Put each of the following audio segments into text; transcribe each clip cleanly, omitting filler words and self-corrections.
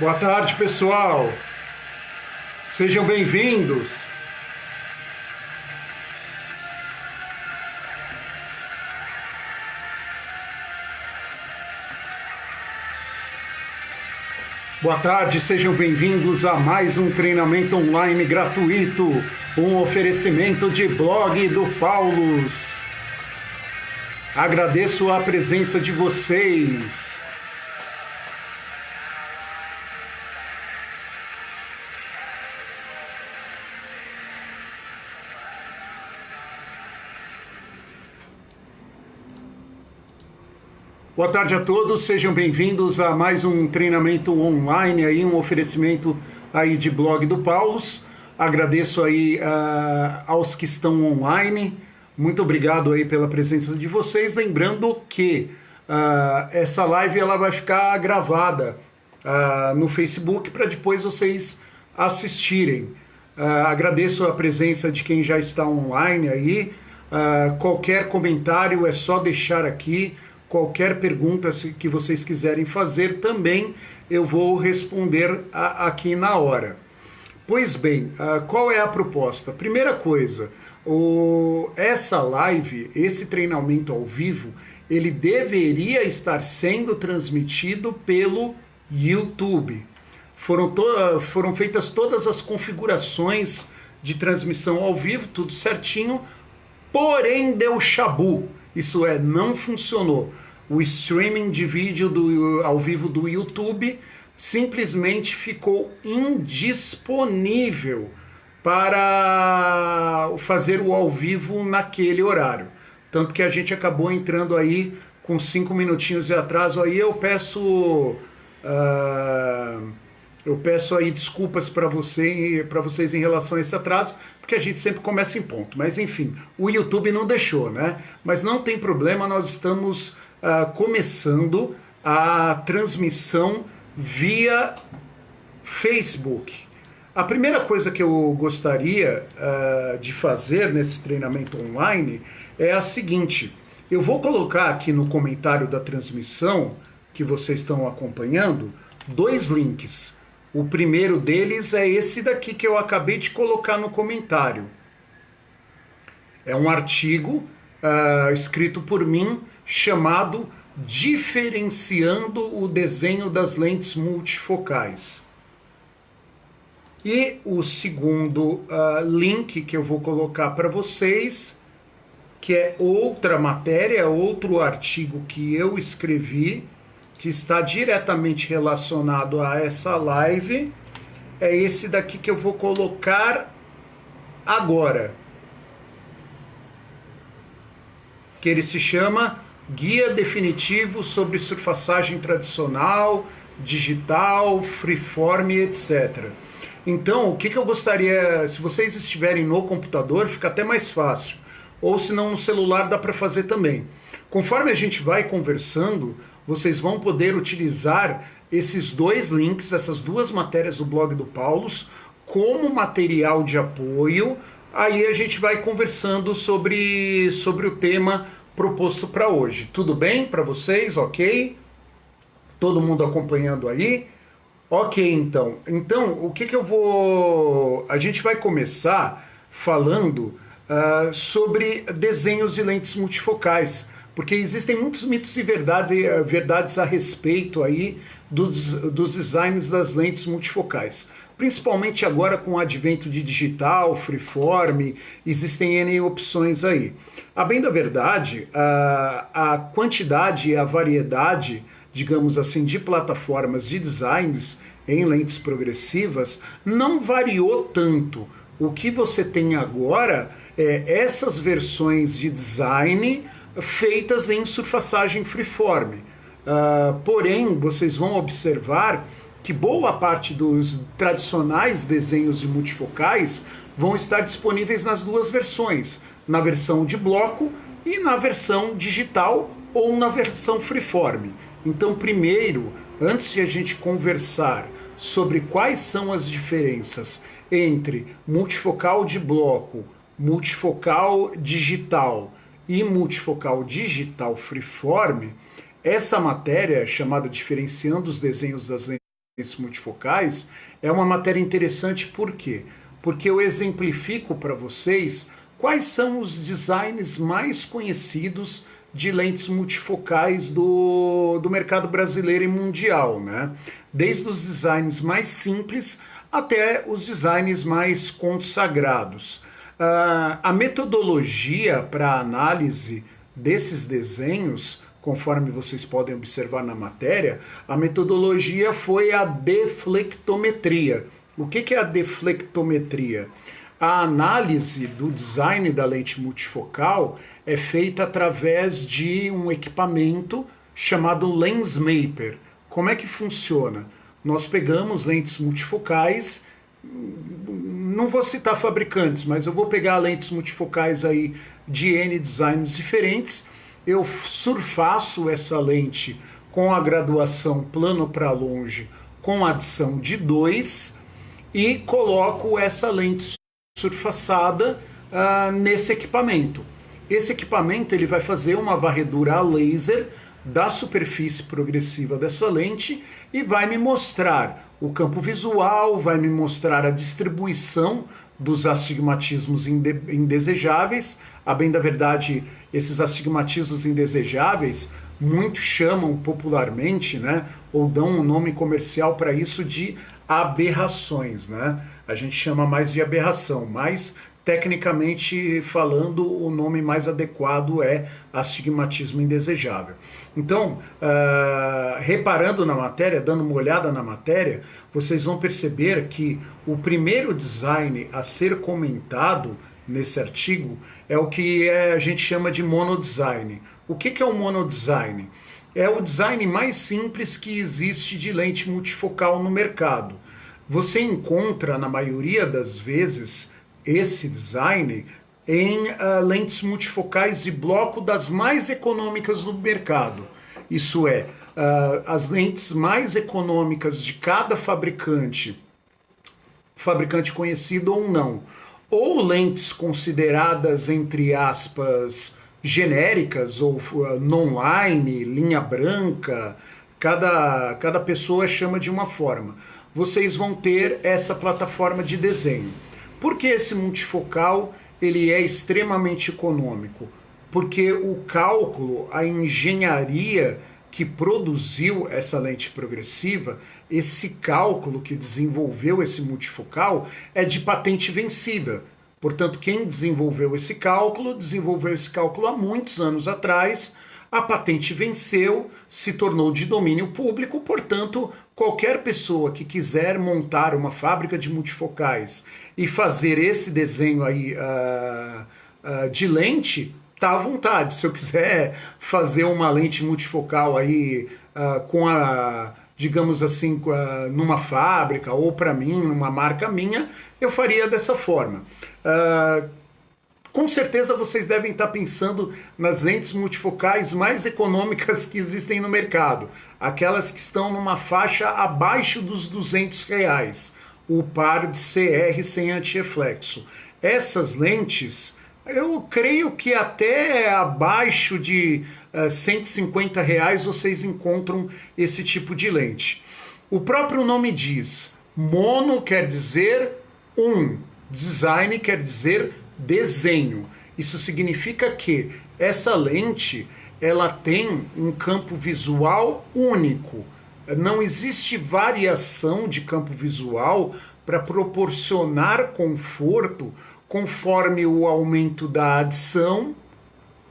Boa tarde, pessoal. Sejam bem-vindos. Boa tarde, sejam bem-vindos a mais um treinamento online gratuito, um oferecimento de blog do Paulus. Agradeço a presença de vocês. Boa tarde a todos, sejam bem-vindos a mais um treinamento online, aí, um oferecimento aí de blog do Paulus. Agradeço aí aos que estão online, muito obrigado aí pela presença de vocês. Lembrando que essa live ela vai ficar gravada no Facebook para depois vocês assistirem. Agradeço a presença de quem já está online aí. Qualquer comentário é só deixar aqui. Qualquer pergunta que vocês quiserem fazer também eu vou responder aqui na hora. Pois bem, qual é a proposta? Primeira coisa, essa live, esse treinamento ao vivo, ele deveria estar sendo transmitido pelo YouTube. Foram feitas todas as configurações de transmissão ao vivo, tudo certinho, porém deu chabu. Isso é, não funcionou. O streaming de vídeo ao vivo do YouTube simplesmente ficou indisponível para fazer o ao vivo naquele horário. Tanto que a gente acabou entrando aí com 5 minutinhos de atraso. Aí eu peço aí desculpas para vocês em relação a esse atraso, porque a gente sempre começa em ponto. Mas enfim, o YouTube não deixou, né? Mas não tem problema, nós estamos começando a transmissão via Facebook. A primeira coisa que eu gostaria de fazer nesse treinamento online é a seguinte: eu vou colocar aqui no comentário da transmissão que vocês estão acompanhando 2 links. O primeiro deles é esse daqui que eu acabei de colocar no comentário. É um artigo escrito por mim chamado Diferenciando o Desenho das Lentes Multifocais. E o segundo link que eu vou colocar para vocês, que é outra matéria, outro artigo que eu escrevi, que está diretamente relacionado a essa live, é esse daqui que eu vou colocar agora. Que ele se chama Guia Definitivo sobre Surfaçagem Tradicional, Digital, Freeform, etc. Então, o que eu gostaria, se vocês estiverem no computador, fica até mais fácil. Ou se não no celular, dá para fazer também. Conforme a gente vai conversando, vocês vão poder utilizar esses 2 links, essas 2 matérias do blog do Paulus, como material de apoio. Aí a gente vai conversando sobre o tema proposto para hoje. Tudo bem para vocês? Ok? Todo mundo acompanhando aí? Ok, então. Então, o que eu vou... A gente vai começar falando sobre desenhos de lentes multifocais, porque existem muitos mitos e verdades a respeito aí dos designs das lentes multifocais. Principalmente agora com o advento de digital, freeform, existem N opções aí. A bem da verdade, a quantidade e a variedade, digamos assim, de plataformas de designs em lentes progressivas não variou tanto. O que você tem agora é essas versões de design feitas em surfaçagem freeform. Porém, vocês vão observar que boa parte dos tradicionais desenhos de multifocais vão estar disponíveis nas 2 versões, na versão de bloco e na versão digital ou na versão freeform. Então, primeiro, antes de a gente conversar sobre quais são as diferenças entre multifocal de bloco, multifocal digital e multifocal digital freeform, essa matéria chamada Diferenciando os Desenhos das Lentes lentes multifocais é uma matéria interessante. Por quê? Porque eu exemplifico para vocês quais são os designs mais conhecidos de lentes multifocais do mercado brasileiro e mundial, né? Desde os designs mais simples até os designs mais consagrados. A metodologia para análise desses desenhos, conforme vocês podem observar na matéria, a metodologia foi a deflectometria. O que é a deflectometria? A análise do design da lente multifocal é feita através de um equipamento chamado LensMaper. Como é que funciona? Nós pegamos lentes multifocais, não vou citar fabricantes, mas eu vou pegar lentes multifocais aí de N designs diferentes, eu surfaço essa lente com a graduação plano para longe com adição de 2 e coloco essa lente surfaçada nesse equipamento. Esse equipamento ele vai fazer uma varredura a laser da superfície progressiva dessa lente e vai me mostrar o campo visual, vai me mostrar a distribuição dos astigmatismos indesejáveis. A bem da verdade, esses astigmatismos indesejáveis, muitos chamam popularmente, né, ou dão um nome comercial para isso de aberrações, né? A gente chama mais de aberração, mas tecnicamente falando, o nome mais adequado é astigmatismo indesejável. Então, reparando na matéria, dando uma olhada na matéria, vocês vão perceber que o primeiro design a ser comentado nesse artigo é o que a gente chama de monodesign. O que é o monodesign? É o design mais simples que existe de lente multifocal no mercado. Você encontra, na maioria das vezes, esse design em lentes multifocais de bloco das mais econômicas do mercado. Isso é, as lentes mais econômicas de cada fabricante conhecido ou não, ou lentes consideradas, entre aspas, genéricas ou non-line, linha branca, cada pessoa chama de uma forma. Vocês vão ter essa plataforma de desenho. Por que esse multifocal ele é extremamente econômico? Porque o cálculo, a engenharia que produziu essa lente progressiva, esse cálculo que desenvolveu esse multifocal é de patente vencida. Portanto, quem desenvolveu esse cálculo há muitos anos atrás, a patente venceu, se tornou de domínio público, portanto, qualquer pessoa que quiser montar uma fábrica de multifocais e fazer esse desenho aí de lente, está à vontade. Se eu quiser fazer uma lente multifocal aí digamos assim, numa fábrica ou para mim, numa marca minha, eu faria dessa forma. Com certeza vocês devem estar pensando nas lentes multifocais mais econômicas que existem no mercado, aquelas que estão numa faixa abaixo dos R$200, o par de CR sem antirreflexo. Essas lentes, eu creio que até abaixo de R$150 vocês encontram esse tipo de lente. O próprio nome diz, mono quer dizer design quer dizer desenho. Isso significa que essa lente ela tem um campo visual único. Não existe variação de campo visual para proporcionar conforto conforme o aumento da adição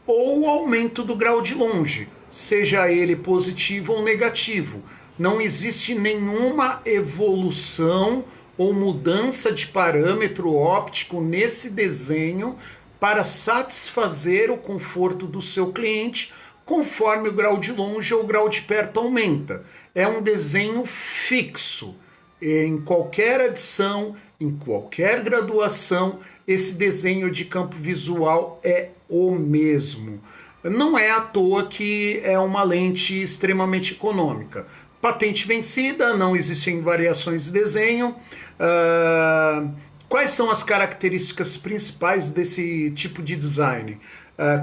ou o aumento do grau de longe, seja ele positivo ou negativo. Não existe nenhuma evolução ou mudança de parâmetro óptico nesse desenho para satisfazer o conforto do seu cliente conforme o grau de longe ou o grau de perto aumenta. É um desenho fixo. Em qualquer adição, em qualquer graduação, esse desenho de campo visual é o mesmo. Não é à toa que é uma lente extremamente econômica. Patente vencida, não existem variações de desenho. Quais são as características principais desse tipo de design?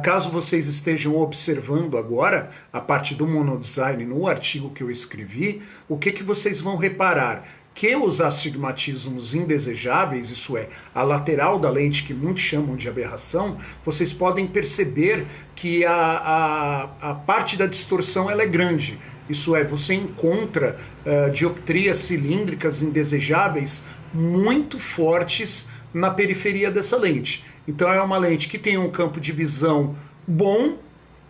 Caso vocês estejam observando agora a parte do monodesign no artigo que eu escrevi, o que vocês vão reparar? Que os astigmatismos indesejáveis, isso é, a lateral da lente que muitos chamam de aberração, vocês podem perceber que a parte da distorção ela é grande. Isso é, você encontra dioptrias cilíndricas indesejáveis muito fortes na periferia dessa lente. Então é uma lente que tem um campo de visão bom,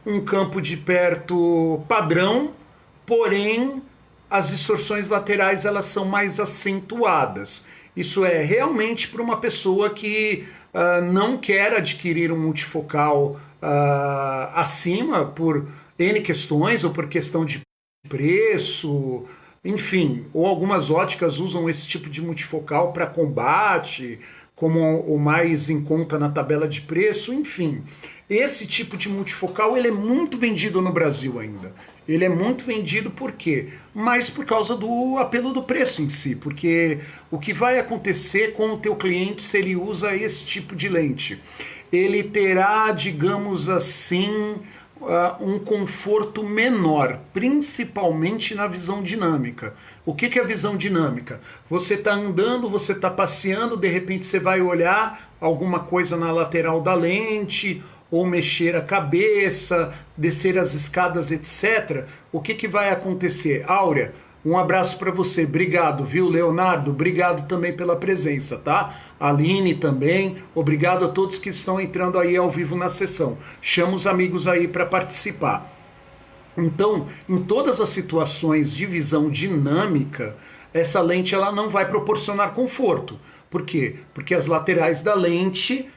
um campo de perto padrão, porém as distorções laterais elas são mais acentuadas. Isso é realmente para uma pessoa que não quer adquirir um multifocal acima por N questões, ou por questão de preço, enfim, ou algumas óticas usam esse tipo de multifocal para combate, como o mais em conta na tabela de preço, enfim. Esse tipo de multifocal ele é muito vendido no Brasil ainda. Ele é muito vendido por quê? Mas por causa do apelo do preço em si, porque o que vai acontecer com o teu cliente se ele usa esse tipo de lente? Ele terá, digamos assim, um conforto menor, principalmente na visão dinâmica. O que é a visão dinâmica? Você está andando, você está passeando, de repente você vai olhar alguma coisa na lateral da lente, ou mexer a cabeça, descer as escadas, etc. O que vai acontecer? Áurea, um abraço para você, obrigado, viu, Leonardo? Obrigado também pela presença, tá? Aline também, obrigado a todos que estão entrando aí ao vivo na sessão. Chama os amigos aí para participar. Então, em todas as situações de visão dinâmica, essa lente ela não vai proporcionar conforto. Por quê? Porque as laterais da lente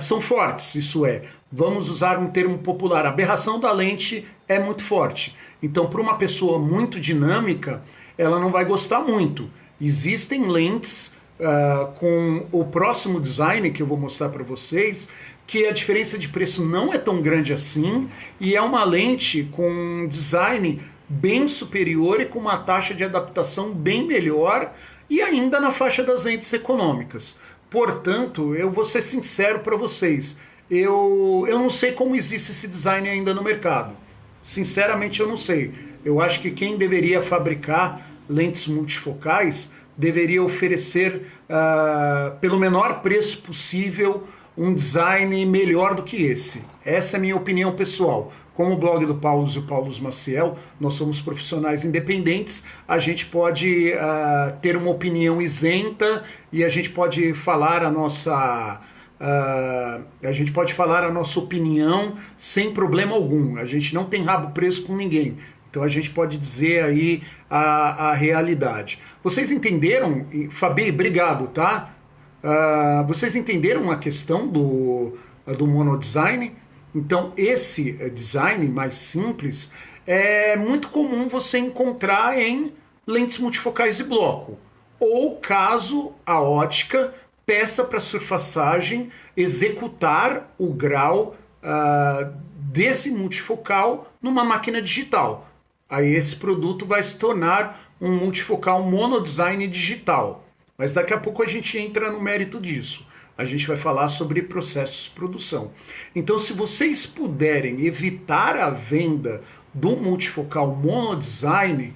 são fortes, isso é, vamos usar um termo popular, a aberração da lente é muito forte. Então, para uma pessoa muito dinâmica, ela não vai gostar muito. Existem lentes com o próximo design que eu vou mostrar para vocês, que a diferença de preço não é tão grande assim, e é uma lente com um design bem superior e com uma taxa de adaptação bem melhor, e ainda na faixa das lentes econômicas. Portanto, eu vou ser sincero para vocês, eu não sei como existe esse design ainda no mercado. Sinceramente, eu não sei. Eu acho que quem deveria fabricar lentes multifocais deveria oferecer, pelo menor preço possível, um design melhor do que esse. Essa é a minha opinião pessoal. Como o blog do Paulo e o Paulo Maciel, nós somos profissionais independentes, a gente pode ter uma opinião isenta e a gente pode falar a nossa opinião sem problema algum. A gente não tem rabo preso com ninguém. Então a gente pode dizer aí a realidade. Vocês entenderam? Fabi, obrigado, tá? Vocês entenderam a questão do monodesign? Então, esse design mais simples é muito comum você encontrar em lentes multifocais de bloco. Ou caso a ótica peça para a surfaçagem executar o grau desse multifocal numa máquina digital. Aí esse produto vai se tornar um multifocal monodesign digital. Mas daqui a pouco a gente entra no mérito disso. A gente vai falar sobre processos de produção. Então, se vocês puderem evitar a venda do multifocal monodesign,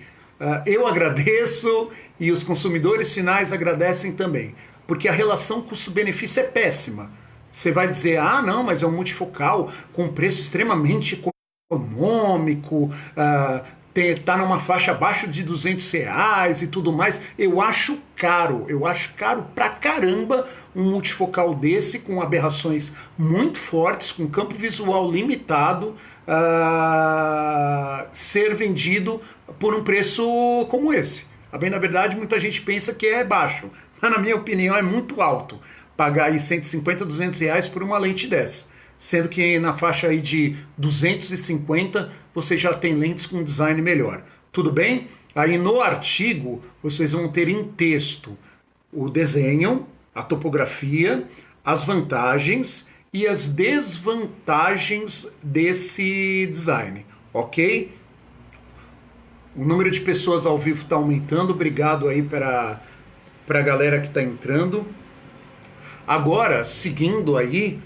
eu agradeço e os consumidores finais agradecem também. Porque a relação custo-benefício é péssima. Você vai dizer, não, mas é um multifocal com preço extremamente econômico, está numa faixa abaixo de R$200 e tudo mais. Eu acho caro pra caramba um multifocal desse com aberrações muito fortes, com campo visual limitado, ser vendido por um preço como esse. Bem, na verdade, muita gente pensa que é baixo, mas na minha opinião é muito alto pagar aí 150, R$200 por uma lente dessa. Sendo que na faixa aí de 250 você já tem lentes com design melhor. Tudo bem? Aí no artigo vocês vão ter em texto o desenho, a topografia, as vantagens e as desvantagens desse design, ok? O número de pessoas ao vivo está aumentando, obrigado aí para a galera que está entrando. Agora, seguindo aí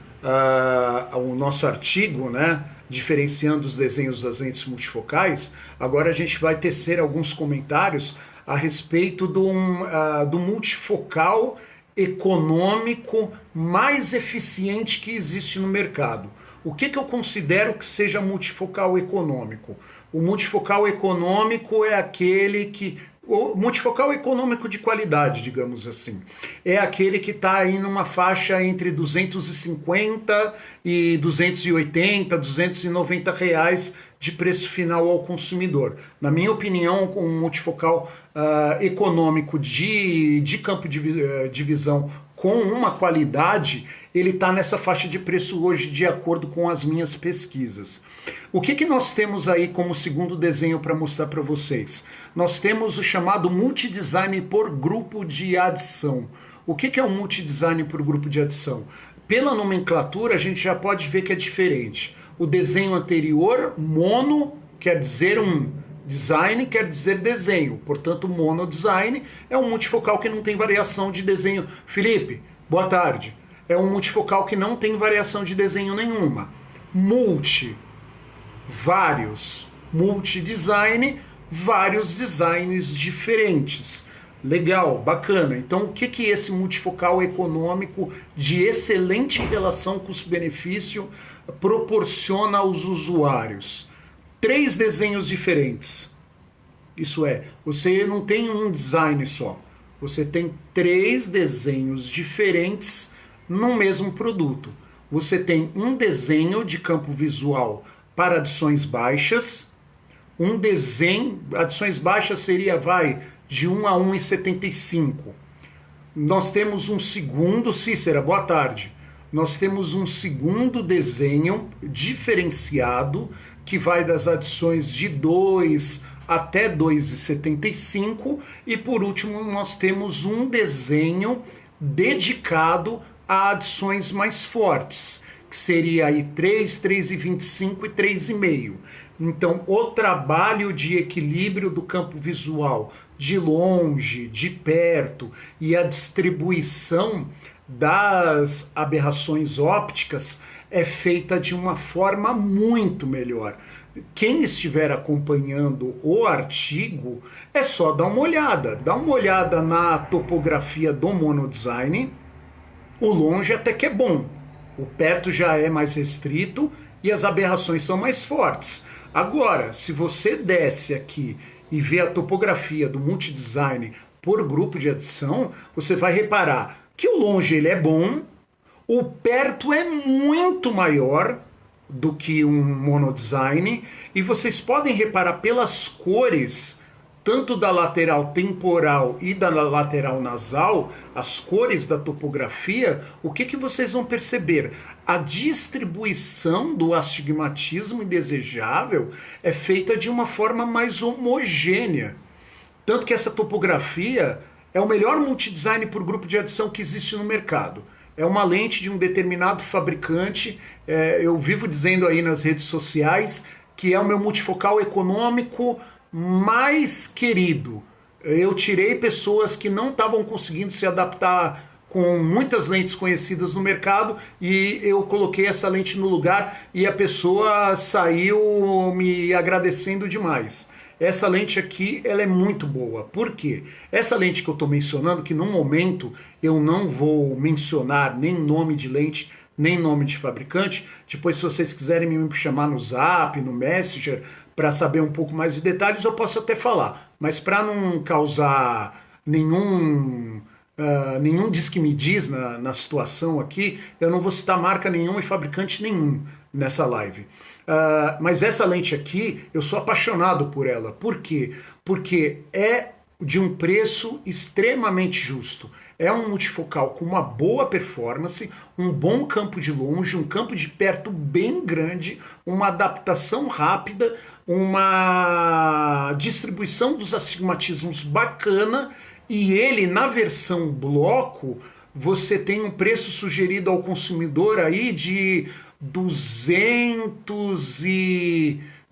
o nosso artigo, né, diferenciando os desenhos das lentes multifocais, agora a gente vai tecer alguns comentários a respeito do multifocal econômico mais eficiente que existe no mercado. O que eu considero que seja multifocal econômico? O multifocal econômico é aquele que... O multifocal econômico de qualidade, digamos assim, é aquele que está aí numa faixa entre 250 e 280, 290 reais de preço final ao consumidor. Na minha opinião, um multifocal econômico de campo de visão com uma qualidade, ele está nessa faixa de preço hoje, de acordo com as minhas pesquisas. O que nós temos aí como segundo desenho para mostrar para vocês? Nós temos o chamado multidesign por grupo de adição. O que é o multidesign por grupo de adição? Pela nomenclatura, a gente já pode ver que é diferente. O desenho anterior, mono, quer dizer design quer dizer desenho, portanto monodesign é um multifocal que não tem variação de desenho. Felipe, boa tarde. É um multifocal que não tem variação de desenho nenhuma. Multi, vários. Multidesign, vários designs diferentes. Legal, bacana. Então o que esse multifocal econômico de excelente relação custo-benefício proporciona aos usuários? 3 desenhos diferentes. Isso é, você não tem um design só. Você tem 3 desenhos diferentes no mesmo produto. Você tem um desenho de campo visual para adições baixas. Um desenho, adições baixas seria, de 1 a 1,75. Nós temos um segundo, Cícera, boa tarde. Nós temos um segundo desenho diferenciado que vai das adições de 2 até 2,75 e por último nós temos um desenho dedicado a adições mais fortes, que seria aí 3, 3,25 e 3,5. Então o trabalho de equilíbrio do campo visual de longe, de perto e a distribuição das aberrações ópticas é feita de uma forma muito melhor. Quem estiver acompanhando o artigo, é só dar uma olhada. Dá uma olhada na topografia do monodesign. O longe até que é bom. O perto já é mais restrito e as aberrações são mais fortes. Agora, se você desce aqui e vê a topografia do multidesign por grupo de adição, você vai reparar que o longe ele é bom, o perto é muito maior do que um monodesign, e vocês podem reparar pelas cores, tanto da lateral temporal e da lateral nasal, as cores da topografia, o que vocês vão perceber? A distribuição do astigmatismo indesejável é feita de uma forma mais homogênea. Tanto que essa topografia é o melhor multidesign por grupo de adição que existe no mercado. É uma lente de um determinado fabricante, eu vivo dizendo aí nas redes sociais que é o meu multifocal econômico mais querido. Eu tirei pessoas que não estavam conseguindo se adaptar com muitas lentes conhecidas no mercado e eu coloquei essa lente no lugar e a pessoa saiu me agradecendo demais. Essa lente aqui, ela é muito boa. Por quê? Essa lente que eu estou mencionando, que no momento eu não vou mencionar nem nome de lente, nem nome de fabricante, depois se vocês quiserem me chamar no Zap, no Messenger, para saber um pouco mais de detalhes, eu posso até falar. Mas para não causar nenhum diz-que-me-diz na situação aqui, eu não vou citar marca nenhuma e fabricante nenhum nessa live. Mas essa lente aqui, eu sou apaixonado por ela. Por quê? Porque é de um preço extremamente justo. É um multifocal com uma boa performance, um bom campo de longe, um campo de perto bem grande, uma adaptação rápida, uma distribuição dos astigmatismos bacana, e ele, na versão bloco, você tem um preço sugerido ao consumidor aí de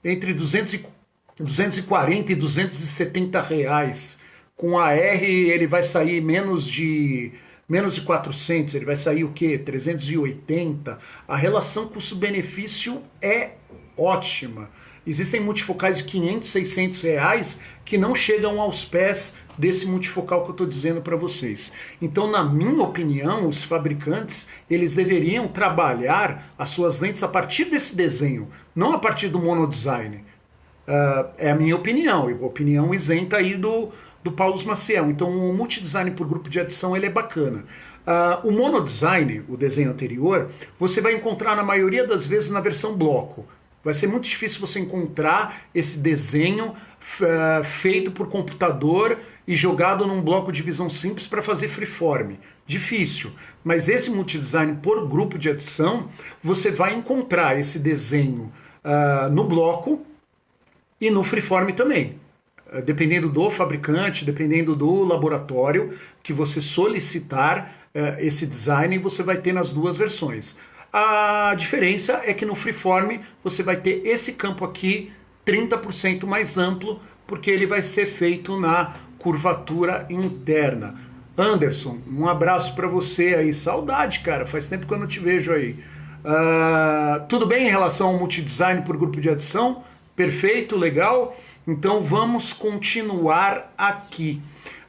entre 240 e 270 reais. Com a R ele vai sair menos de menos de 400, ele vai sair o quê? 380. A relação custo-benefício é ótima. Existem multifocais de 500, 600 reais que não chegam aos pés desse multifocal que eu estou dizendo para vocês. Então, na minha opinião, os fabricantes, eles deveriam trabalhar as suas lentes a partir desse desenho, não a partir do monodesign. É a minha opinião, opinião isenta aí do Paulo Maciel. Então, o multidesign por grupo de adição, ele é bacana. O monodesign, o desenho anterior, você vai encontrar na maioria das vezes na versão bloco. Vai ser muito difícil você encontrar esse desenho feito por computador e jogado num bloco de visão simples para fazer freeform. Difícil. Mas esse multidesign por grupo de adição, você vai encontrar esse desenho no bloco e no freeform também. Dependendo do fabricante, dependendo do laboratório que você solicitar esse design, você vai ter nas duas versões. A diferença é que no freeform você vai ter esse campo aqui 30% mais amplo, porque ele vai ser feito na curvatura interna. Anderson, um abraço para você aí. Saudade, cara, faz tempo que eu não te vejo aí. Tudo bem em relação ao multidesign por grupo de adição? Perfeito, legal? Então vamos continuar aqui.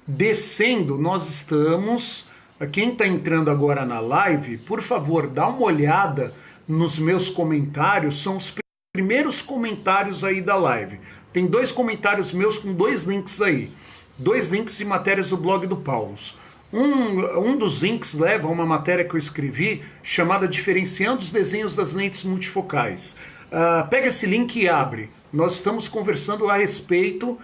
Descendo, nós estamos... Quem está entrando agora na live, por favor, dá uma olhada nos meus comentários, são os primeiros comentários aí da live. Tem 2 comentários meus com 2 links aí, 2 links de matérias do blog do Paulo. Um dos links leva a uma matéria que eu escrevi chamada Diferenciando os Desenhos das Lentes Multifocais. Pega esse link e abre. Nós estamos conversando a respeito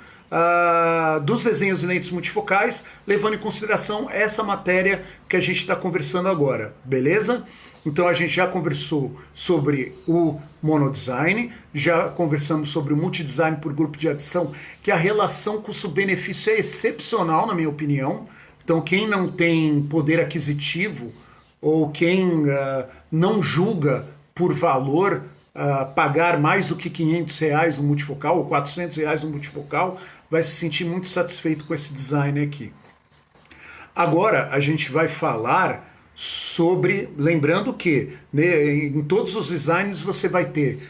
dos desenhos de lentes multifocais, levando em consideração essa matéria que a gente está conversando agora, beleza? Então a gente já conversou sobre o monodesign, já conversamos sobre o multidesign por grupo de adição, que a relação custo-benefício é excepcional, na minha opinião. Então quem não tem poder aquisitivo ou quem não julga por valor pagar mais do que 500 reais no multifocal ou 400 reais no multifocal, vai se sentir muito satisfeito com esse design aqui. Agora a gente vai falar sobre, lembrando que em todos os designs você vai ter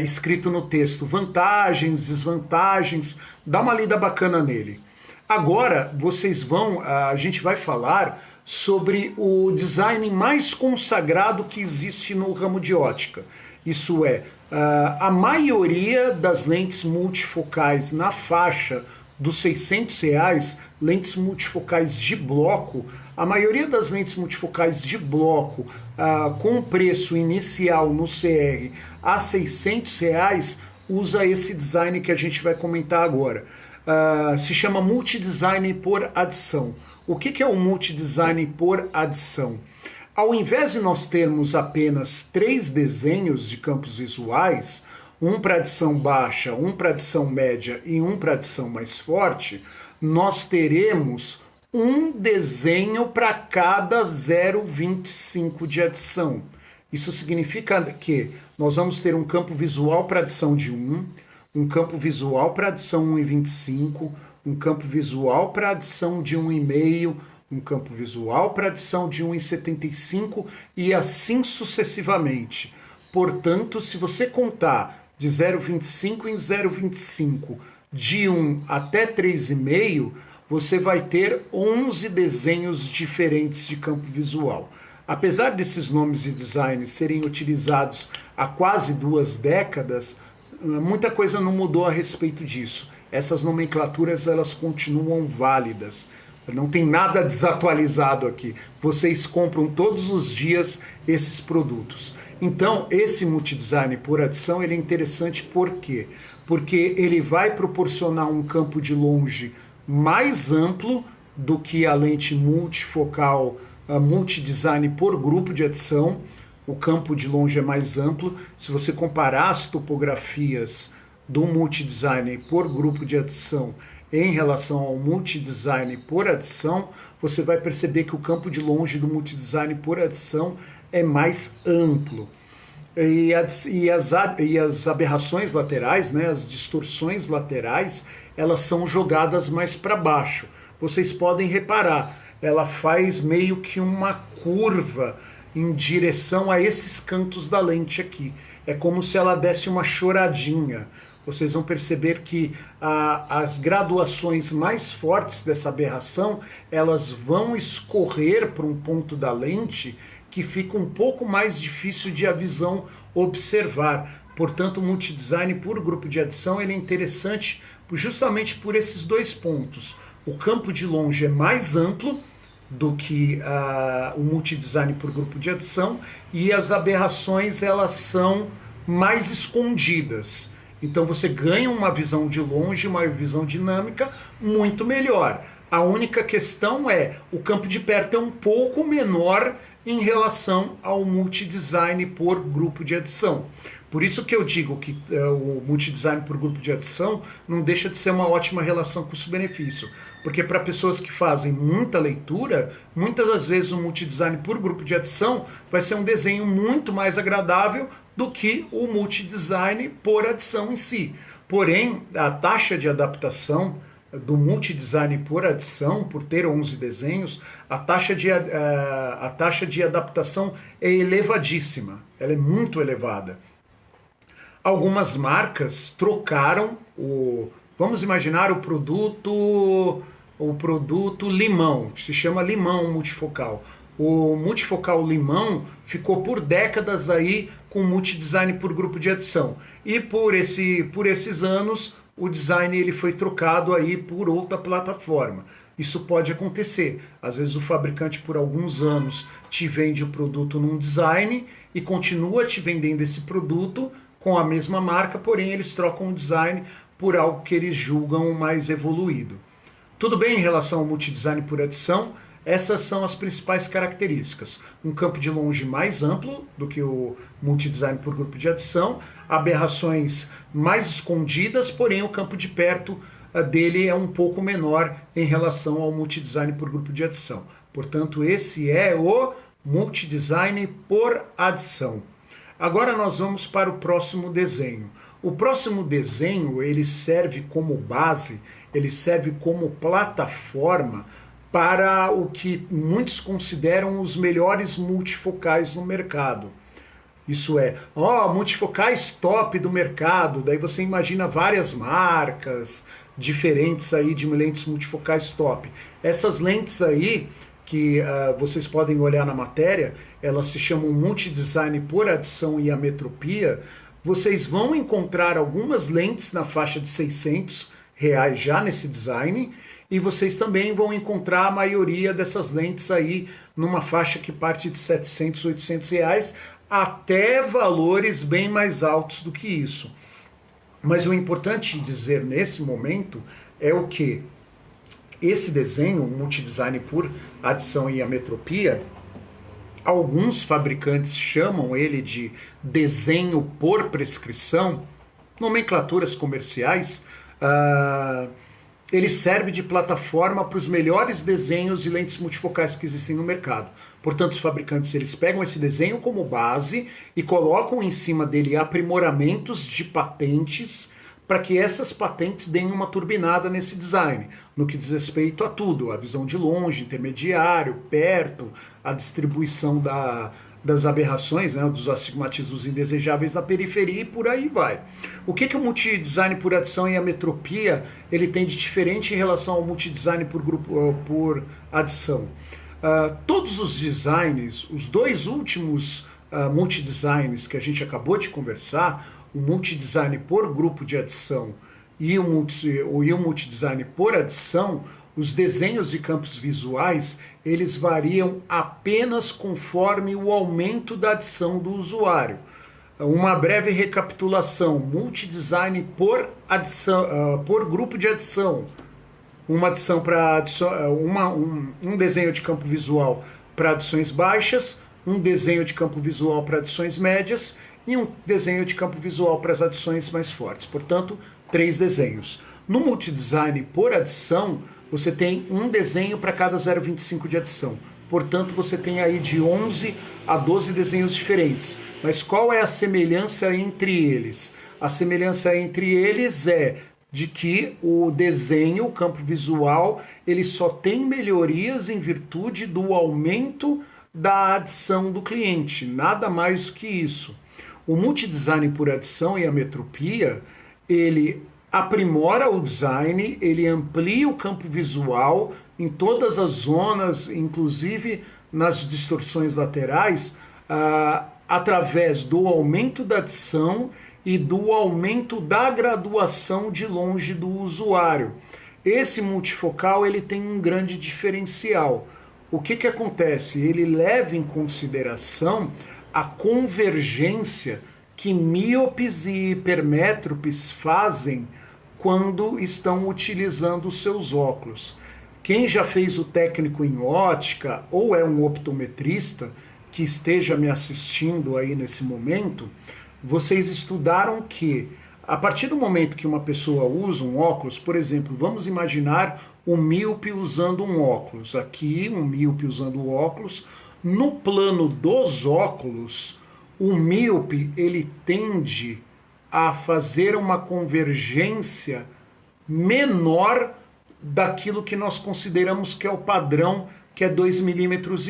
escrito no texto vantagens, desvantagens, dá uma lida bacana nele. Agora a gente vai falar sobre o design mais consagrado que existe no ramo de ótica. Isso é, a maioria das lentes multifocais na faixa dos 600 reais, lentes multifocais de bloco, a maioria das lentes multifocais de bloco com preço inicial no CR a 600 reais, usa esse design que a gente vai comentar agora. Se chama multidesign por adição. O que é o multidesign por adição? Ao invés de nós termos apenas 3 desenhos de campos visuais, um para adição baixa, um para adição média e um para adição mais forte, nós teremos um desenho para cada 0,25 de adição. Isso significa que nós vamos ter um campo visual para adição de 1, um campo visual para adição 1,25, um campo visual para adição de 1,5, um campo visual para adição de 1,75 e assim sucessivamente. Portanto, se você contar de 0,25 em 0,25, de 1 até 3,5, você vai ter 11 desenhos diferentes de campo visual. Apesar desses nomes de design serem utilizados há quase 2 décadas, muita coisa não mudou a respeito disso. Essas nomenclaturas elas continuam válidas. Não tem nada desatualizado aqui. Vocês compram todos os dias esses produtos. Então, esse multidesign por adição ele é interessante por quê? Porque ele vai proporcionar um campo de longe mais amplo do que a lente multifocal, a multidesign por grupo de adição. O campo de longe é mais amplo. Se você comparar as topografias do multidesign por grupo de adição em relação ao multidesign por adição, você vai perceber que o campo de longe do multidesign por adição é mais amplo. E as aberrações laterais, né, as distorções laterais, elas são jogadas mais para baixo. Vocês podem reparar, ela faz meio que uma curva em direção a esses cantos da lente aqui. É como se ela desse uma choradinha. Vocês vão perceber que as graduações mais fortes dessa aberração, elas vão escorrer para um ponto da lente que fica um pouco mais difícil de a visão observar. Portanto, o multidesign por grupo de adição ele é interessante justamente por esses dois pontos. O campo de longe é mais amplo do que o multidesign por grupo de adição e as aberrações elas são mais escondidas. Então você ganha uma visão de longe, uma visão dinâmica muito melhor. A única questão é o campo de perto é um pouco menor em relação ao multidesign por grupo de adição. Por isso que eu digo que o multidesign por grupo de adição não deixa de ser uma ótima relação custo-benefício. Porque para pessoas que fazem muita leitura, muitas das vezes o multidesign por grupo de adição vai ser um desenho muito mais agradável do que o multidesign por adição em si. Porém, a taxa de adaptação do multidesign por adição, por ter 11 desenhos, a taxa de adaptação é elevadíssima, ela é muito elevada. Algumas marcas trocaram vamos imaginar o produto limão, se chama limão multifocal. O multifocal limão ficou por décadas aí com multidesign por grupo de adição. E por esses anos o design ele foi trocado aí por outra plataforma. Isso pode acontecer. Às vezes o fabricante por alguns anos te vende o produto num design e continua te vendendo esse produto com a mesma marca, porém eles trocam o design por algo que eles julgam mais evoluído. Tudo bem em relação ao multidesign por adição? Essas são as principais características. Um campo de longe mais amplo do que o multidesign por grupo de adição, aberrações mais escondidas, porém o campo de perto dele é um pouco menor em relação ao multidesign por grupo de adição. Portanto, esse é o multidesign por adição. Agora nós vamos para o próximo desenho. O próximo desenho ele serve como base, ele serve como plataforma para o que muitos consideram os melhores multifocais no mercado. Isso é, multifocais top do mercado, daí você imagina várias marcas diferentes aí de lentes multifocais top. Essas lentes aí, que vocês podem olhar na matéria, elas se chamam multidesign por adição e ametropia. Vocês vão encontrar algumas lentes na faixa de R$600 já nesse design, e vocês também vão encontrar a maioria dessas lentes aí numa faixa que parte de R$700, R$800, até valores bem mais altos do que isso. Mas o importante dizer nesse momento é o que esse desenho, multidesign por adição e ametropia, alguns fabricantes chamam ele de desenho por prescrição, nomenclaturas comerciais. Ele serve de plataforma para os melhores desenhos e lentes multifocais que existem no mercado. Portanto, os fabricantes eles pegam esse desenho como base e colocam em cima dele aprimoramentos de patentes para que essas patentes deem uma turbinada nesse design, no que diz respeito a tudo, a visão de longe, intermediário, perto, a distribuição das aberrações, né, dos astigmatismos indesejáveis na periferia e por aí vai. O que o multidesign por adição e ametropia ele tem de diferente em relação ao multidesign por adição? Todos os designs, os dois últimos multidesigns que a gente acabou de conversar, o multidesign por grupo de adição e o multidesign por adição, os desenhos de campos visuais, eles variam apenas conforme o aumento da adição do usuário. Uma breve recapitulação: multidesign por adição, por grupo de adição, uma adição para um desenho de campo visual para adições baixas, um desenho de campo visual para adições médias e um desenho de campo visual para as adições mais fortes. Portanto, 3 desenhos. No multidesign por adição, você tem um desenho para cada 0,25 de adição. Portanto, você tem aí de 11 a 12 desenhos diferentes. Mas qual é a semelhança entre eles? A semelhança entre eles é de que o desenho, o campo visual, ele só tem melhorias em virtude do aumento da adição do cliente, nada mais do que isso. O multidesign por adição e a metropia, ele aprimora o design, ele amplia o campo visual em todas as zonas, inclusive nas distorções laterais, através do aumento da adição e do aumento da graduação de longe do usuário. Esse multifocal ele tem um grande diferencial. O que acontece? Ele leva em consideração a convergência que míopes e hipermétropes fazem quando estão utilizando os seus óculos. Quem já fez o técnico em ótica ou é um optometrista que esteja me assistindo aí nesse momento, vocês estudaram que a partir do momento que uma pessoa usa um óculos, por exemplo, vamos imaginar um míope usando um óculos. Aqui, um míope usando o óculos. No plano dos óculos, o míope ele tende a fazer uma convergência menor daquilo que nós consideramos que é o padrão, que é 2,5 milímetros.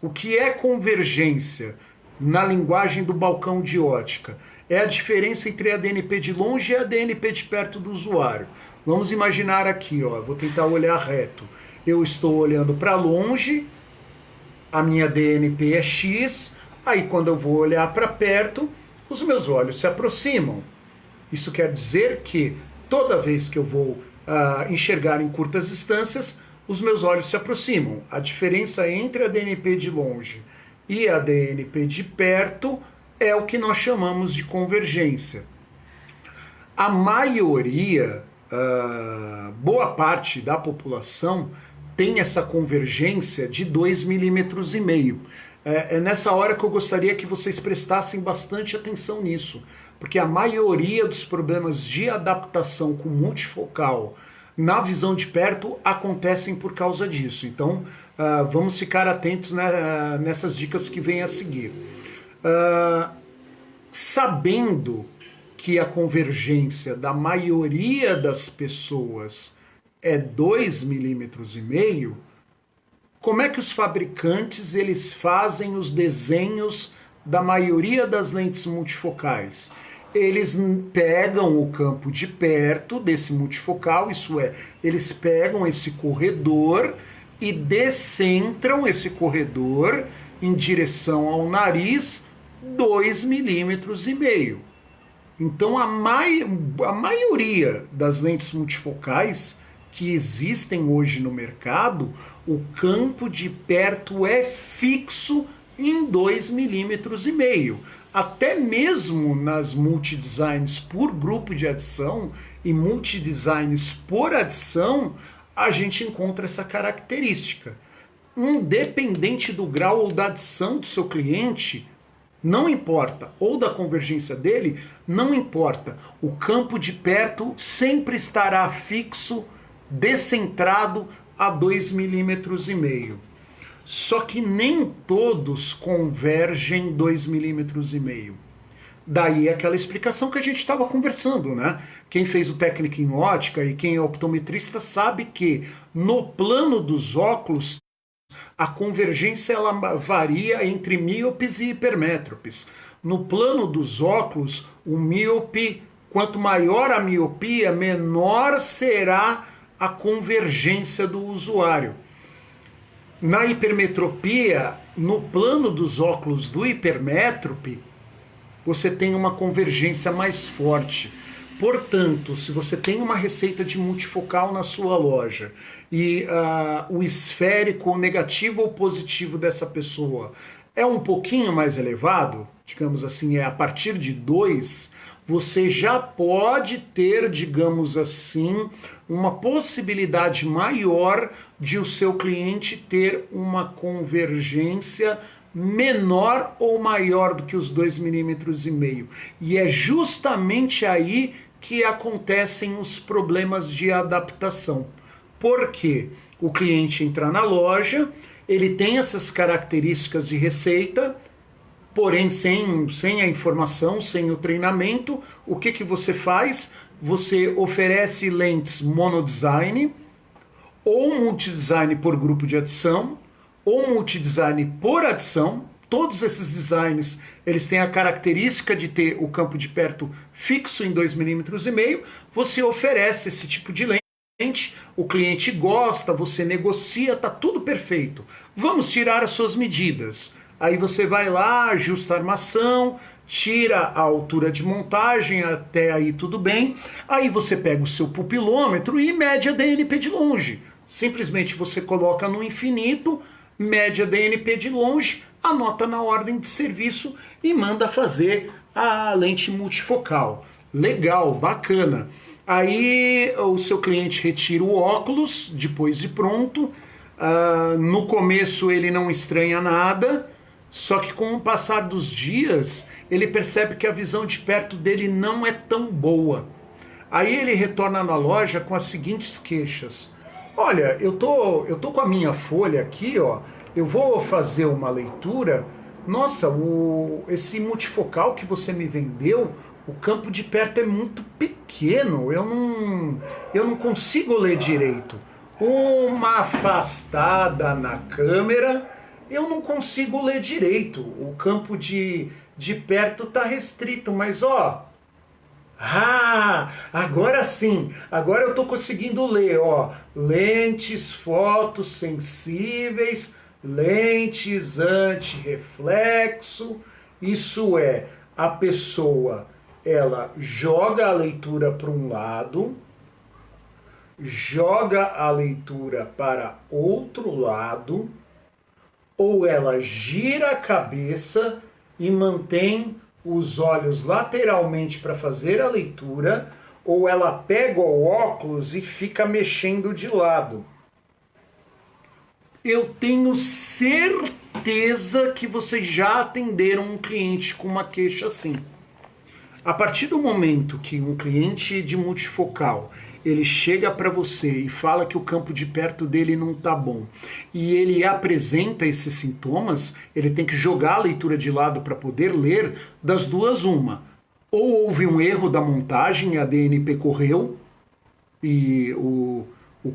O que é convergência na linguagem do balcão de ótica? É a diferença entre a DNP de longe e a DNP de perto do usuário. Vamos imaginar aqui, ó, vou tentar olhar reto. Eu estou olhando para longe, a minha DNP é X, aí quando eu vou olhar para perto, os meus olhos se aproximam. Isso quer dizer que toda vez que eu vou enxergar em curtas distâncias, os meus olhos se aproximam. A diferença entre a DNP de longe e a DNP de perto é o que nós chamamos de convergência. A maioria, boa parte da população tem essa convergência de 2,5 milímetros. É nessa hora que eu gostaria que vocês prestassem bastante atenção nisso, porque a maioria dos problemas de adaptação com multifocal na visão de perto acontecem por causa disso. Então, vamos ficar atentos nessas dicas que vêm a seguir. Sabendo que a convergência da maioria das pessoas é 2,5 milímetros, como é que os fabricantes eles fazem os desenhos da maioria das lentes multifocais? Eles pegam o campo de perto desse multifocal, isso é, eles pegam esse corredor e descentram esse corredor em direção ao nariz 2,5 milímetros. Então a maioria das lentes multifocais que existem hoje no mercado, o campo de perto é fixo em 2,5 milímetros. Até mesmo nas multidesigns por grupo de adição e multidesigns por adição, a gente encontra essa característica. Independente do grau ou da adição do seu cliente, não importa, ou da convergência dele, não importa. O campo de perto sempre estará fixo, descentrado a 2,5 milímetros. Só que nem todos convergem 2,5 milímetros. Daí aquela explicação que a gente estava conversando, né? Quem fez o técnico em ótica e quem é optometrista sabe que no plano dos óculos a convergência ela varia entre míopes e hipermétropes. No plano dos óculos, o míope, quanto maior a miopia, menor será a convergência do usuário. Na hipermetropia, no plano dos óculos do hipermétrope, você tem uma convergência mais forte. Portanto, se você tem uma receita de multifocal na sua loja e o esférico negativo ou positivo dessa pessoa é um pouquinho mais elevado, digamos assim, é a partir de 2, você já pode ter, digamos assim, uma possibilidade maior de o seu cliente ter uma convergência menor ou maior do que os 2,5 milímetros. E é justamente aí que acontecem os problemas de adaptação. Porque o cliente entra na loja, ele tem essas características de receita, porém sem a informação, sem o treinamento, o que você faz? você oferece lentes monodesign, ou multidesign por grupo de adição, ou multidesign por adição. Todos esses designs, eles têm a característica de ter o campo de perto fixo em 2,5 mm. Você oferece esse tipo de lente, o cliente gosta, você negocia, tá tudo perfeito. Vamos tirar as suas medidas. Aí você vai lá, ajusta a armação, tira a altura de montagem, até aí tudo bem. Aí você pega o seu pupilômetro e mede a DNP de longe. Simplesmente você coloca no infinito, mede a DNP de longe, anota na ordem de serviço e manda fazer a lente multifocal. Legal, bacana. Aí o seu cliente retira o óculos, depois de pronto. No começo ele não estranha nada, só que com o passar dos dias ele percebe que a visão de perto dele não é tão boa. Aí ele retorna na loja com as seguintes queixas: olha, eu tô com a minha folha aqui, ó, eu vou fazer uma leitura. Nossa, esse multifocal que você me vendeu, o campo de perto é muito pequeno, eu não consigo ler direito. Uma afastada na câmera, eu não consigo ler direito. O campo de perto está restrito, mas ó... agora sim, agora eu estou conseguindo ler, ó. Lentes fotossensíveis, lentes anti-reflexo. Isso é, a pessoa, ela joga a leitura para um lado, joga a leitura para outro lado, ou ela gira a cabeça e mantém os olhos lateralmente para fazer a leitura, ou ela pega o óculos e fica mexendo de lado. Eu tenho certeza que vocês já atenderam um cliente com uma queixa assim. A partir do momento que um cliente de multifocal ele chega para você e fala que o campo de perto dele não está bom, e ele apresenta esses sintomas, ele tem que jogar a leitura de lado para poder ler. Das duas, uma: ou houve um erro da montagem, a DNP correu, e o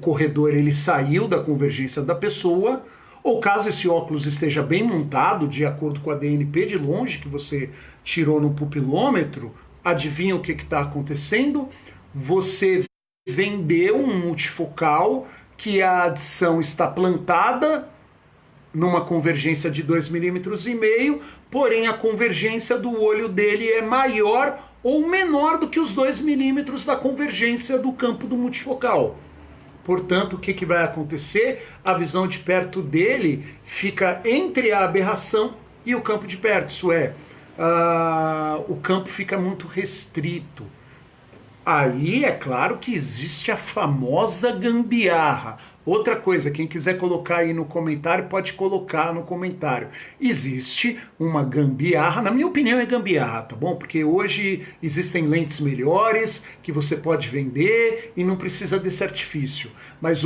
corredor ele saiu da convergência da pessoa, ou caso esse óculos esteja bem montado, de acordo com a DNP de longe que você tirou no pupilômetro, adivinha o que está acontecendo? Você vendeu um multifocal que a adição está plantada numa convergência de 2,5 mm, porém a convergência do olho dele é maior ou menor do que os 2 mm da convergência do campo do multifocal. Portanto, o que vai acontecer? A visão de perto dele fica entre a aberração e o campo de perto, isso é, o campo fica muito restrito. Aí é claro que existe a famosa gambiarra. Outra coisa, quem quiser colocar aí no comentário, pode colocar no comentário. Existe uma gambiarra, na minha opinião é gambiarra, tá bom? Porque hoje existem lentes melhores que você pode vender e não precisa desse artifício. Mas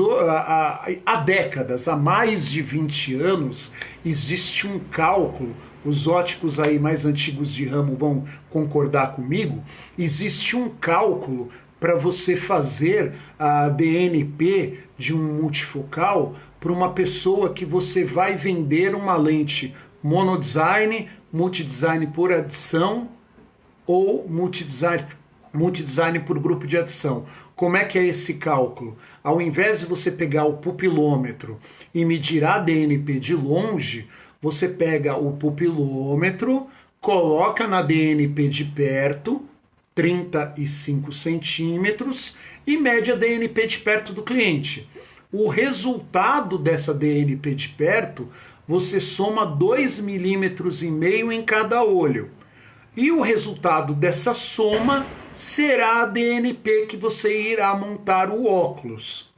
há décadas, há mais de 20 anos, existe um cálculo. Os óticos aí mais antigos de ramo vão concordar comigo. Existe um cálculo para você fazer a DNP de um multifocal para uma pessoa que você vai vender uma lente monodesign, multidesign por adição ou multidesign por grupo de adição. Como é que é esse cálculo? Ao invés de você pegar o pupilômetro e medir a DNP de longe, você pega o pupilômetro, coloca na DNP de perto, 35 centímetros, e mede a DNP de perto do cliente. O resultado dessa DNP de perto, você soma 2,5 milímetros em cada olho. E o resultado dessa soma será a DNP que você irá montar o óculos.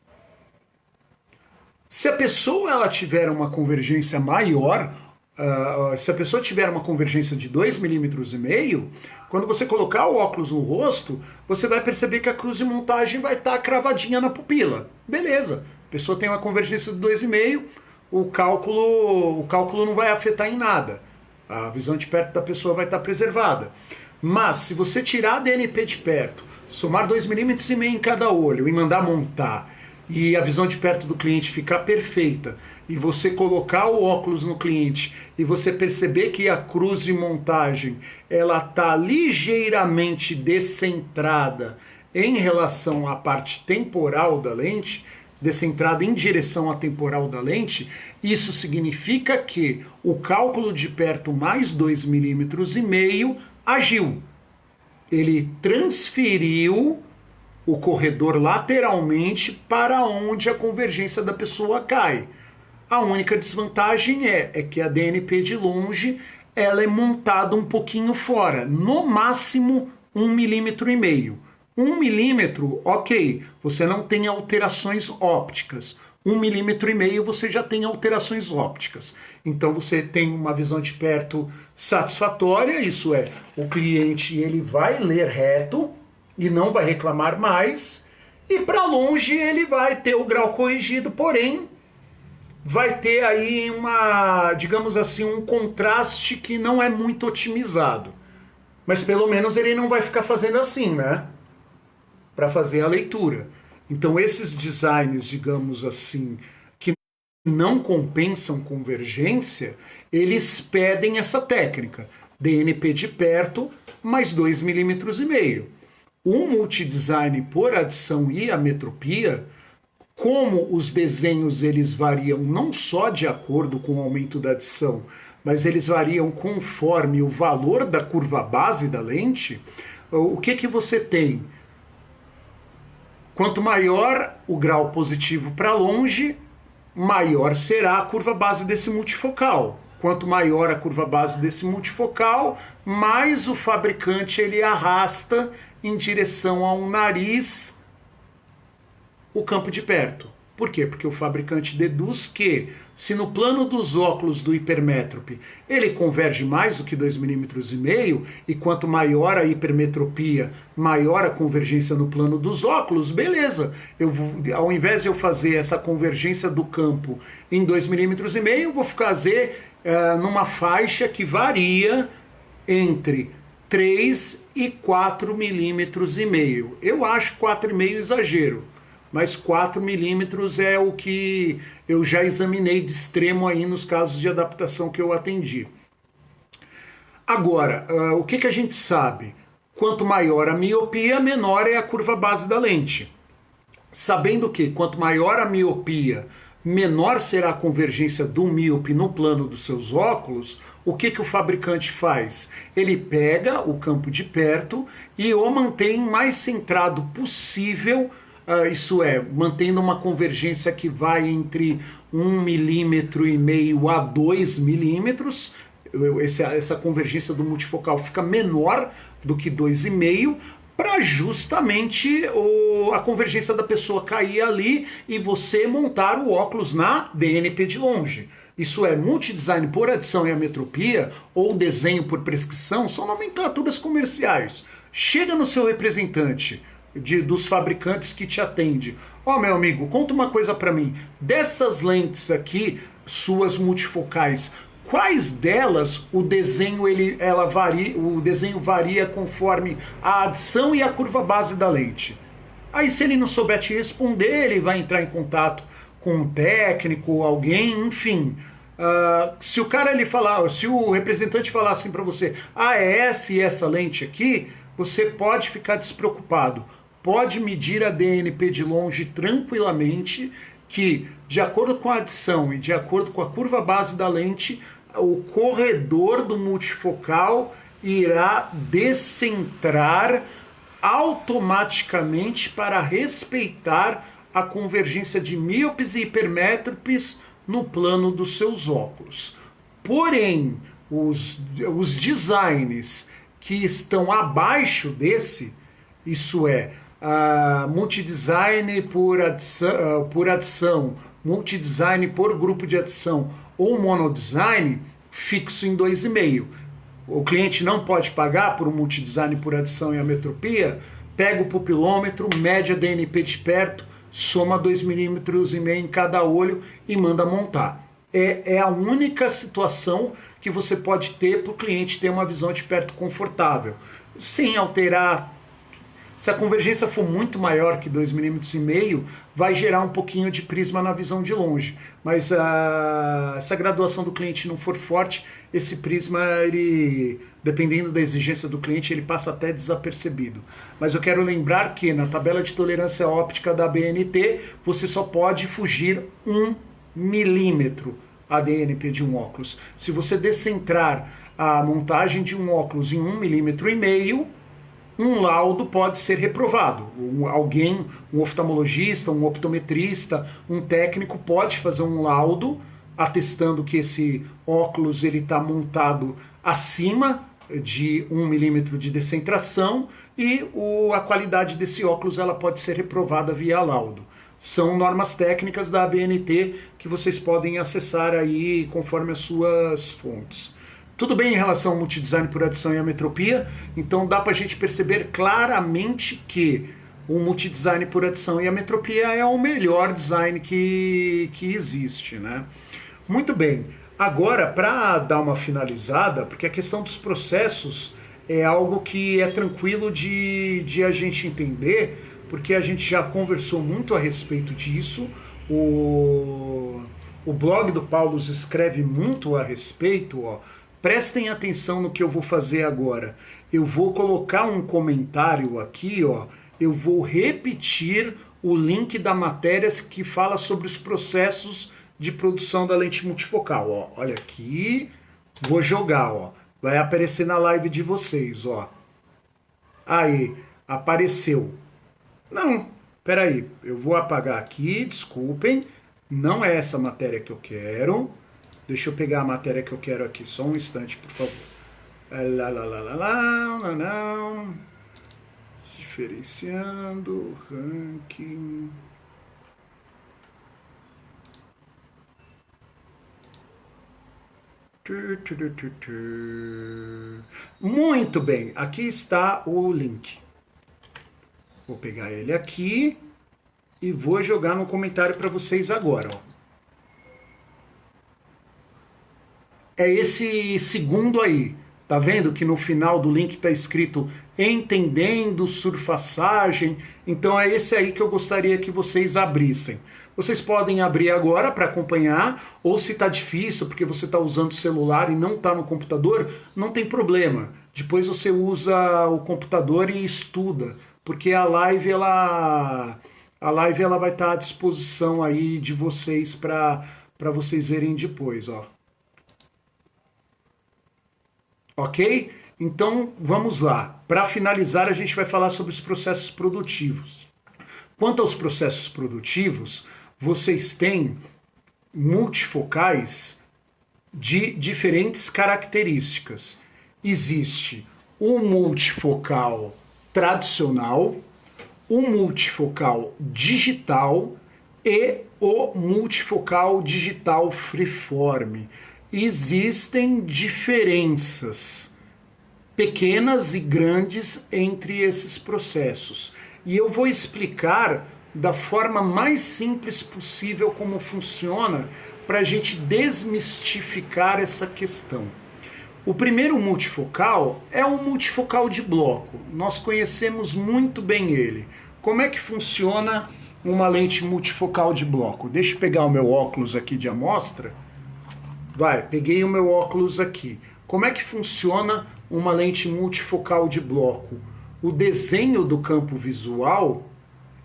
Se a pessoa ela tiver uma convergência maior, se a pessoa tiver uma convergência de 2,5 milímetros, quando você colocar o óculos no rosto, você vai perceber que a cruz de montagem vai estar cravadinha na pupila. Beleza, a pessoa tem uma convergência de 2,5, o cálculo não vai afetar em nada. A visão de perto da pessoa vai estar preservada. Mas se você tirar a DNP de perto, somar 2,5 mm em cada olho e mandar montar, e a visão de perto do cliente ficar perfeita, e você colocar o óculos no cliente e você perceber que a cruz de montagem ela está ligeiramente descentrada em relação à parte temporal da lente, descentrada em direção à temporal da lente, isso significa que o cálculo de perto mais 2,5 mm agiu. Ele transferiu o corredor lateralmente para onde a convergência da pessoa cai. A única desvantagem é que a DNP de longe ela é montada um pouquinho fora, no máximo 1,5 mm. 1 milímetro, ok, você não tem alterações ópticas. 1,5 mm você já tem alterações ópticas. Então você tem uma visão de perto satisfatória, isso é, o cliente ele vai ler reto e não vai reclamar mais, e para longe ele vai ter o grau corrigido, porém vai ter aí uma, digamos assim, um contraste que não é muito otimizado. Mas pelo menos ele não vai ficar fazendo assim, né? Para fazer a leitura. Então esses designs, digamos assim, que não compensam convergência, eles pedem essa técnica. DNP de perto mais 2,5 mm. O multidesign por adição e ametropia, como os desenhos eles variam não só de acordo com o aumento da adição, mas eles variam conforme o valor da curva base da lente, o que você tem? Quanto maior o grau positivo para longe, maior será a curva base desse multifocal. Quanto maior a curva base desse multifocal, mais o fabricante ele arrasta em direção ao nariz o campo de perto. Por quê? Porque o fabricante deduz que, se no plano dos óculos do hipermétrope ele converge mais do que 2,5 mm, e quanto maior a hipermetropia, maior a convergência no plano dos óculos, beleza. Ao invés de eu fazer essa convergência do campo em 2,5 mm, eu vou fazer numa faixa que varia entre 3 e 4,5 mm. Eu acho 4,5 exagero, mas 4 milímetros é o que eu já examinei de extremo aí nos casos de adaptação que eu atendi. Agora, o que a gente sabe? Quanto maior a miopia, menor é a curva base da lente. Sabendo que quanto maior a miopia, menor será a convergência do míope no plano dos seus óculos, o que o fabricante faz? Ele pega o campo de perto e o mantém mais centrado possível, isso é, mantendo uma convergência que vai entre 1,5 mm a 2 milímetros. Essa convergência do multifocal fica menor do que 2,5, para justamente a convergência da pessoa cair ali e você montar o óculos na DNP de longe. Isso é, multidesign por adição e ametropia, ou desenho por prescrição, são nomenclaturas comerciais. Chega no seu representante dos fabricantes que te atende. Meu amigo, conta uma coisa para mim. Dessas lentes aqui, suas multifocais, quais delas o desenho varia conforme a adição e a curva base da lente? Aí se ele não souber te responder, ele vai entrar em contato com um técnico, alguém, enfim. Se o cara se o representante falar assim para você, é essa e essa lente aqui, você pode ficar despreocupado. Pode medir a DNP de longe tranquilamente, que de acordo com a adição e de acordo com a curva base da lente, o corredor do multifocal irá descentrar automaticamente para respeitar a convergência de míopes e hipermétropes no plano dos seus óculos. Porém, os designs que estão abaixo desse, isso é, multidesign por adição, multidesign por grupo de adição ou monodesign, fixo em 2,5. O cliente não pode pagar por um multidesign por adição e ametropia, pega o pupilômetro, mede a DNP de perto, soma 2,5 mm em cada olho e manda montar. É a única situação que você pode ter para o cliente ter uma visão de perto confortável, sem alterar Se a convergência for muito maior que 2,5 mm, vai gerar um pouquinho de prisma na visão de longe. Mas se a graduação do cliente não for forte, esse prisma, ele, dependendo da exigência do cliente, ele passa até desapercebido. Mas eu quero lembrar que na tabela de tolerância óptica da BNT, você só pode fugir 1 milímetro a DNP de um óculos. Se você descentrar a montagem de um óculos em 1,5 mm, um laudo pode ser reprovado. Alguém, um oftalmologista, um optometrista, um técnico pode fazer um laudo atestando que esse óculos está montado acima de 1 milímetro de descentração e a qualidade desse óculos ela pode ser reprovada via laudo. São normas técnicas da ABNT que vocês podem acessar aí conforme as suas fontes. Tudo bem em relação ao multidesign por adição e ametropia? Então dá para a gente perceber claramente que o multidesign por adição e ametropia é o melhor design que existe, né? Muito bem. Agora, para dar uma finalizada, porque a questão dos processos é algo que é tranquilo de a gente entender, porque a gente já conversou muito a respeito disso. O blog do Paulo escreve muito a respeito, ó. Prestem atenção no que eu vou fazer agora. Eu vou colocar um comentário aqui, ó. Eu vou repetir o link da matéria que fala sobre os processos de produção da lente multifocal, ó. Olha aqui, vou jogar, ó. Vai aparecer na live de vocês, ó. Aí, apareceu. Não, peraí, eu vou apagar aqui, desculpem. Não é essa matéria que eu quero. Deixa eu pegar a matéria que eu quero aqui, só um instante, por favor. Não. Diferenciando, ranking. Muito bem, aqui está o link. Vou pegar ele aqui e vou jogar no comentário para vocês agora, ó. É esse segundo aí. Tá vendo que no final do link está escrito Entendendo Surfaçagem? Então é esse aí que eu gostaria que vocês abrissem. Vocês podem abrir agora para acompanhar, ou se está difícil porque você está usando o celular e não está no computador, não tem problema. Depois você usa o computador e estuda, porque a live ela vai estar à disposição aí de vocês para vocês verem depois, ó. Ok? Então, vamos lá. Para finalizar, a gente vai falar sobre os processos produtivos. Quanto aos processos produtivos, vocês têm multifocais de diferentes características. Existe o multifocal tradicional, o multifocal digital e o multifocal digital freeform. Existem diferenças pequenas e grandes entre esses processos. E eu vou explicar da forma mais simples possível como funciona para a gente desmistificar essa questão. O primeiro multifocal é o multifocal de bloco. Nós conhecemos muito bem ele. Como é que funciona uma lente multifocal de bloco? Deixa eu pegar o meu óculos aqui de amostra. Peguei o meu óculos aqui. Como é que funciona uma lente multifocal de bloco? O desenho do campo visual,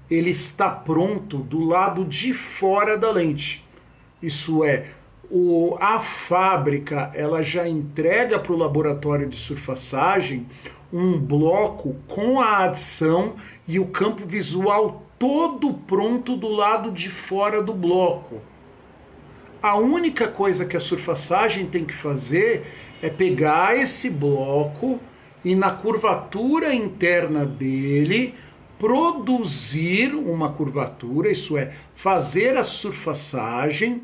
ele está pronto do lado de fora da lente. Isso é, a fábrica ela já entrega para o laboratório de surfaçagem um bloco com a adição e o campo visual todo pronto do lado de fora do bloco. A única coisa que a surfaçagem tem que fazer é pegar esse bloco e na curvatura interna dele produzir uma curvatura, isso é, fazer a surfaçagem,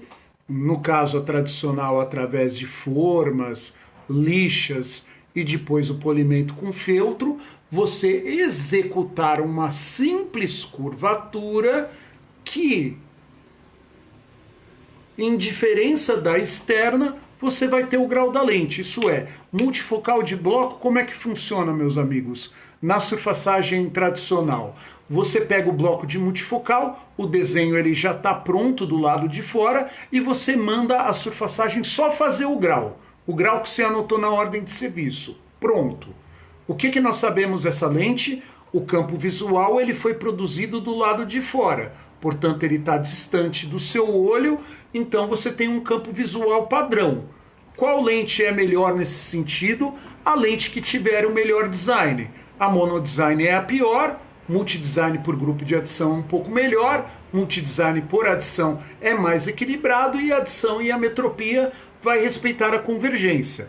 no caso a tradicional através de formas, lixas e depois o polimento com feltro, você executar uma simples curvatura que, em diferença da externa, você vai ter o grau da lente. Isso é, multifocal de bloco, como é que funciona, meus amigos? Na surfaçagem tradicional, você pega o bloco de multifocal, o desenho ele já está pronto do lado de fora e você manda a surfaçagem só fazer o grau que você anotou na ordem de serviço. Pronto. O que nós sabemos dessa lente? O campo visual ele foi produzido do lado de fora, portanto ele está distante do seu olho, então você tem um campo visual padrão. Qual lente é melhor nesse sentido? A lente que tiver o melhor design. A monodesign é a pior, multidesign por grupo de adição é um pouco melhor, multidesign por adição é mais equilibrado e a adição e a metropia vai respeitar a convergência.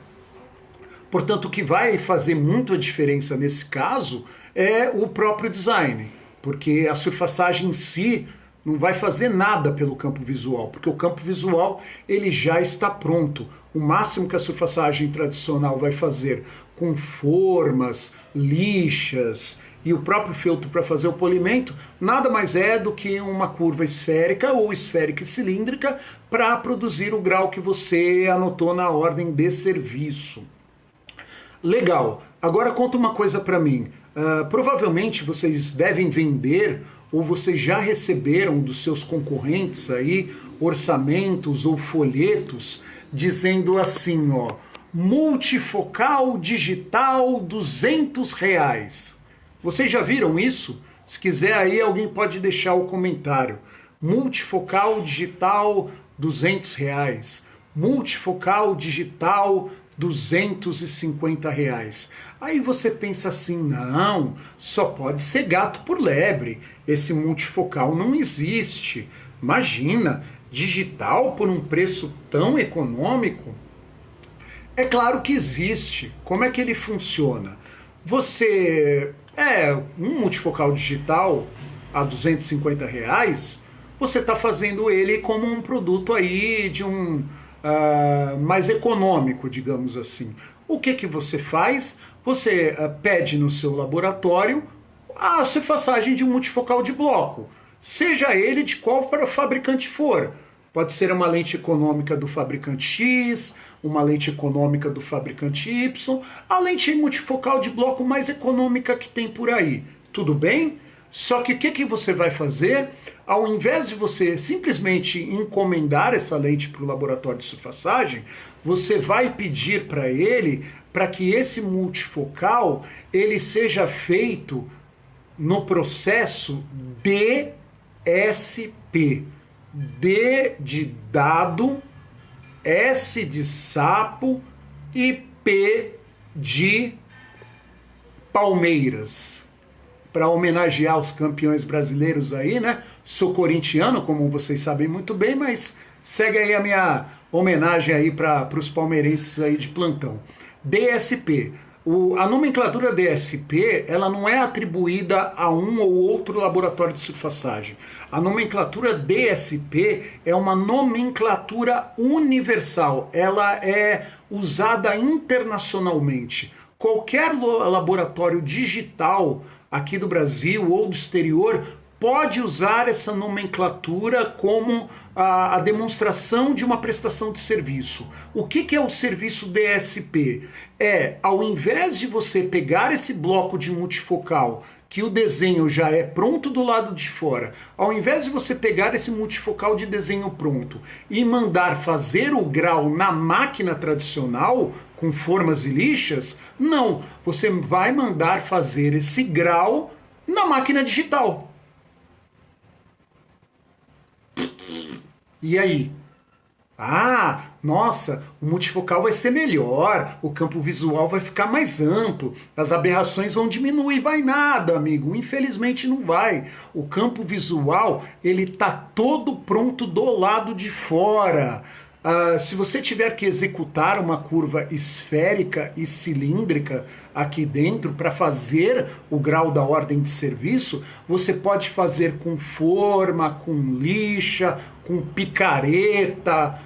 Portanto, o que vai fazer muito a diferença nesse caso é o próprio design, porque a surfaçagem em si não vai fazer nada pelo campo visual, porque o campo visual ele já está pronto. O máximo que a surfaçagem tradicional vai fazer com formas, lixas e o próprio filtro para fazer o polimento, nada mais é do que uma curva esférica ou esférica e cilíndrica para produzir o grau que você anotou na ordem de serviço. Legal. Agora conta uma coisa para mim. Provavelmente vocês devem vender ou vocês já receberam dos seus concorrentes aí orçamentos ou folhetos dizendo assim, ó, multifocal digital R$200. Vocês já viram isso? Se quiser aí alguém pode deixar o comentário. Multifocal digital R$200. Multifocal digital R$250. Aí você pensa assim, não, só pode ser gato por lebre. Esse multifocal não existe. Imagina, digital por um preço tão econômico? É claro que existe. Como é que ele funciona? Você um multifocal digital a R$250, você está fazendo ele como um produto aí de um mais econômico, digamos assim. O que você faz? Você pede no seu laboratório a surfaçagem de um multifocal de bloco, seja ele de qual fabricante for. Pode ser uma lente econômica do fabricante X, uma lente econômica do fabricante Y, a lente multifocal de bloco mais econômica que tem por aí. Tudo bem? Só que o que você vai fazer? Ao invés de você simplesmente encomendar essa lente para o laboratório de surfaçagem, você vai pedir para ele para que esse multifocal ele seja feito no processo DSP. D de dado, S de sapo e P de Palmeiras. Para homenagear os campeões brasileiros aí, né? Sou corintiano, como vocês sabem muito bem, mas segue aí a minha homenagem aí para os palmeirenses aí de plantão. DSP. A nomenclatura DSP, ela não é atribuída a um ou outro laboratório de surfaçagem. A nomenclatura DSP é uma nomenclatura universal. Ela é usada internacionalmente. Qualquer laboratório digital aqui do Brasil ou do exterior pode usar essa nomenclatura como a demonstração de uma prestação de serviço. O que é o serviço DSP? Ao invés de você pegar esse bloco de multifocal, que o desenho já é pronto do lado de fora, ao invés de você pegar esse multifocal de desenho pronto e mandar fazer o grau na máquina tradicional, com formas e lixas, não, você vai mandar fazer esse grau na máquina digital. E aí? Nossa, o multifocal vai ser melhor, o campo visual vai ficar mais amplo, as aberrações vão diminuir. Vai nada, amigo, infelizmente não vai. O campo visual, ele tá todo pronto do lado de fora. Se você tiver que executar uma curva esférica e cilíndrica aqui dentro para fazer o grau da ordem de serviço, você pode fazer com forma, com lixa, com picareta,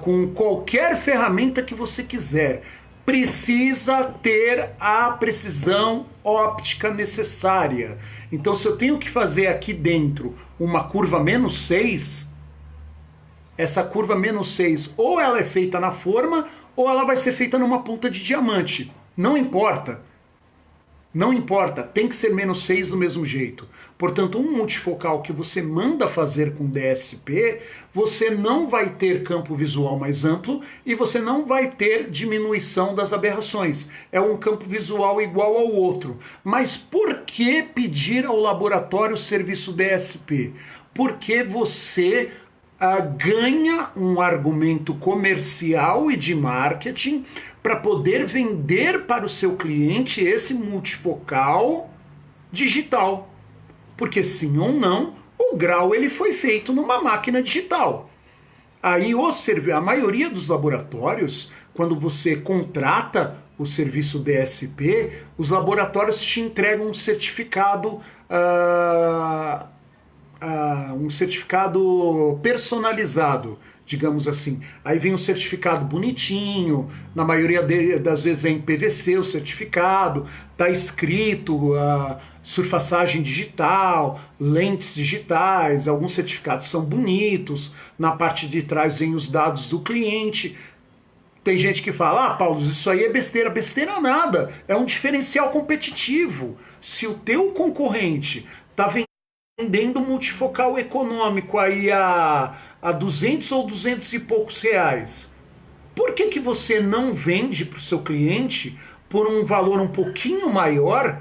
com qualquer ferramenta que você quiser. Precisa ter a precisão óptica necessária. Então, se eu tenho que fazer aqui dentro uma curva -6, essa curva -6, ou ela é feita na forma, ou ela vai ser feita numa ponta de diamante. Não importa. Não importa, tem que ser -6 do mesmo jeito. Portanto, um multifocal que você manda fazer com DSP, você não vai ter campo visual mais amplo e você não vai ter diminuição das aberrações. É um campo visual igual ao outro. Mas por que pedir ao laboratório o serviço DSP? Porque você ganha um argumento comercial e de marketing para poder vender para o seu cliente esse multifocal digital. Porque sim ou não, o grau ele foi feito numa máquina digital. Aí a maioria dos laboratórios, quando você contrata o serviço DSP, os laboratórios te entregam um certificado personalizado, digamos assim. Aí vem um certificado bonitinho, na maioria das vezes é em PVC o certificado, tá escrito surfaçagem digital, lentes digitais, alguns certificados são bonitos, na parte de trás vem os dados do cliente. Tem gente que fala, Paulo, isso aí é besteira. Besteira nada, é um diferencial competitivo. Se o teu concorrente está vendendo multifocal econômico aí a 200 ou 200 e poucos reais, por que você não vende para o seu cliente por um valor um pouquinho maior,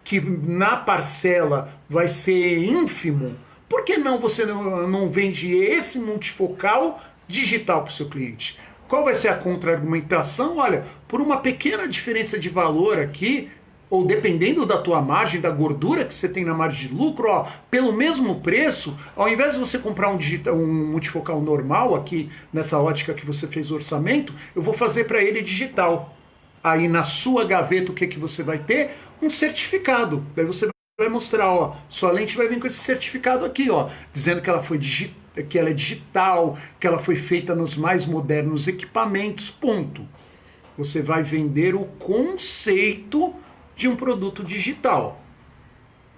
que na parcela vai ser ínfimo? Por que não você não vende esse multifocal digital para o seu cliente? Qual vai ser a contra-argumentação? Olha, por uma pequena diferença de valor aqui, ou dependendo da tua margem, da gordura que você tem na margem de lucro, ó, pelo mesmo preço, ao invés de você comprar um multifocal normal aqui, nessa ótica que você fez o orçamento, eu vou fazer para ele digital. Aí na sua gaveta o que você vai ter? Um certificado. Daí você vai mostrar, ó, sua lente vai vir com esse certificado aqui, ó, dizendo que ela foi que ela é digital, que ela foi feita nos mais modernos equipamentos, ponto. Você vai vender o conceito de um produto digital.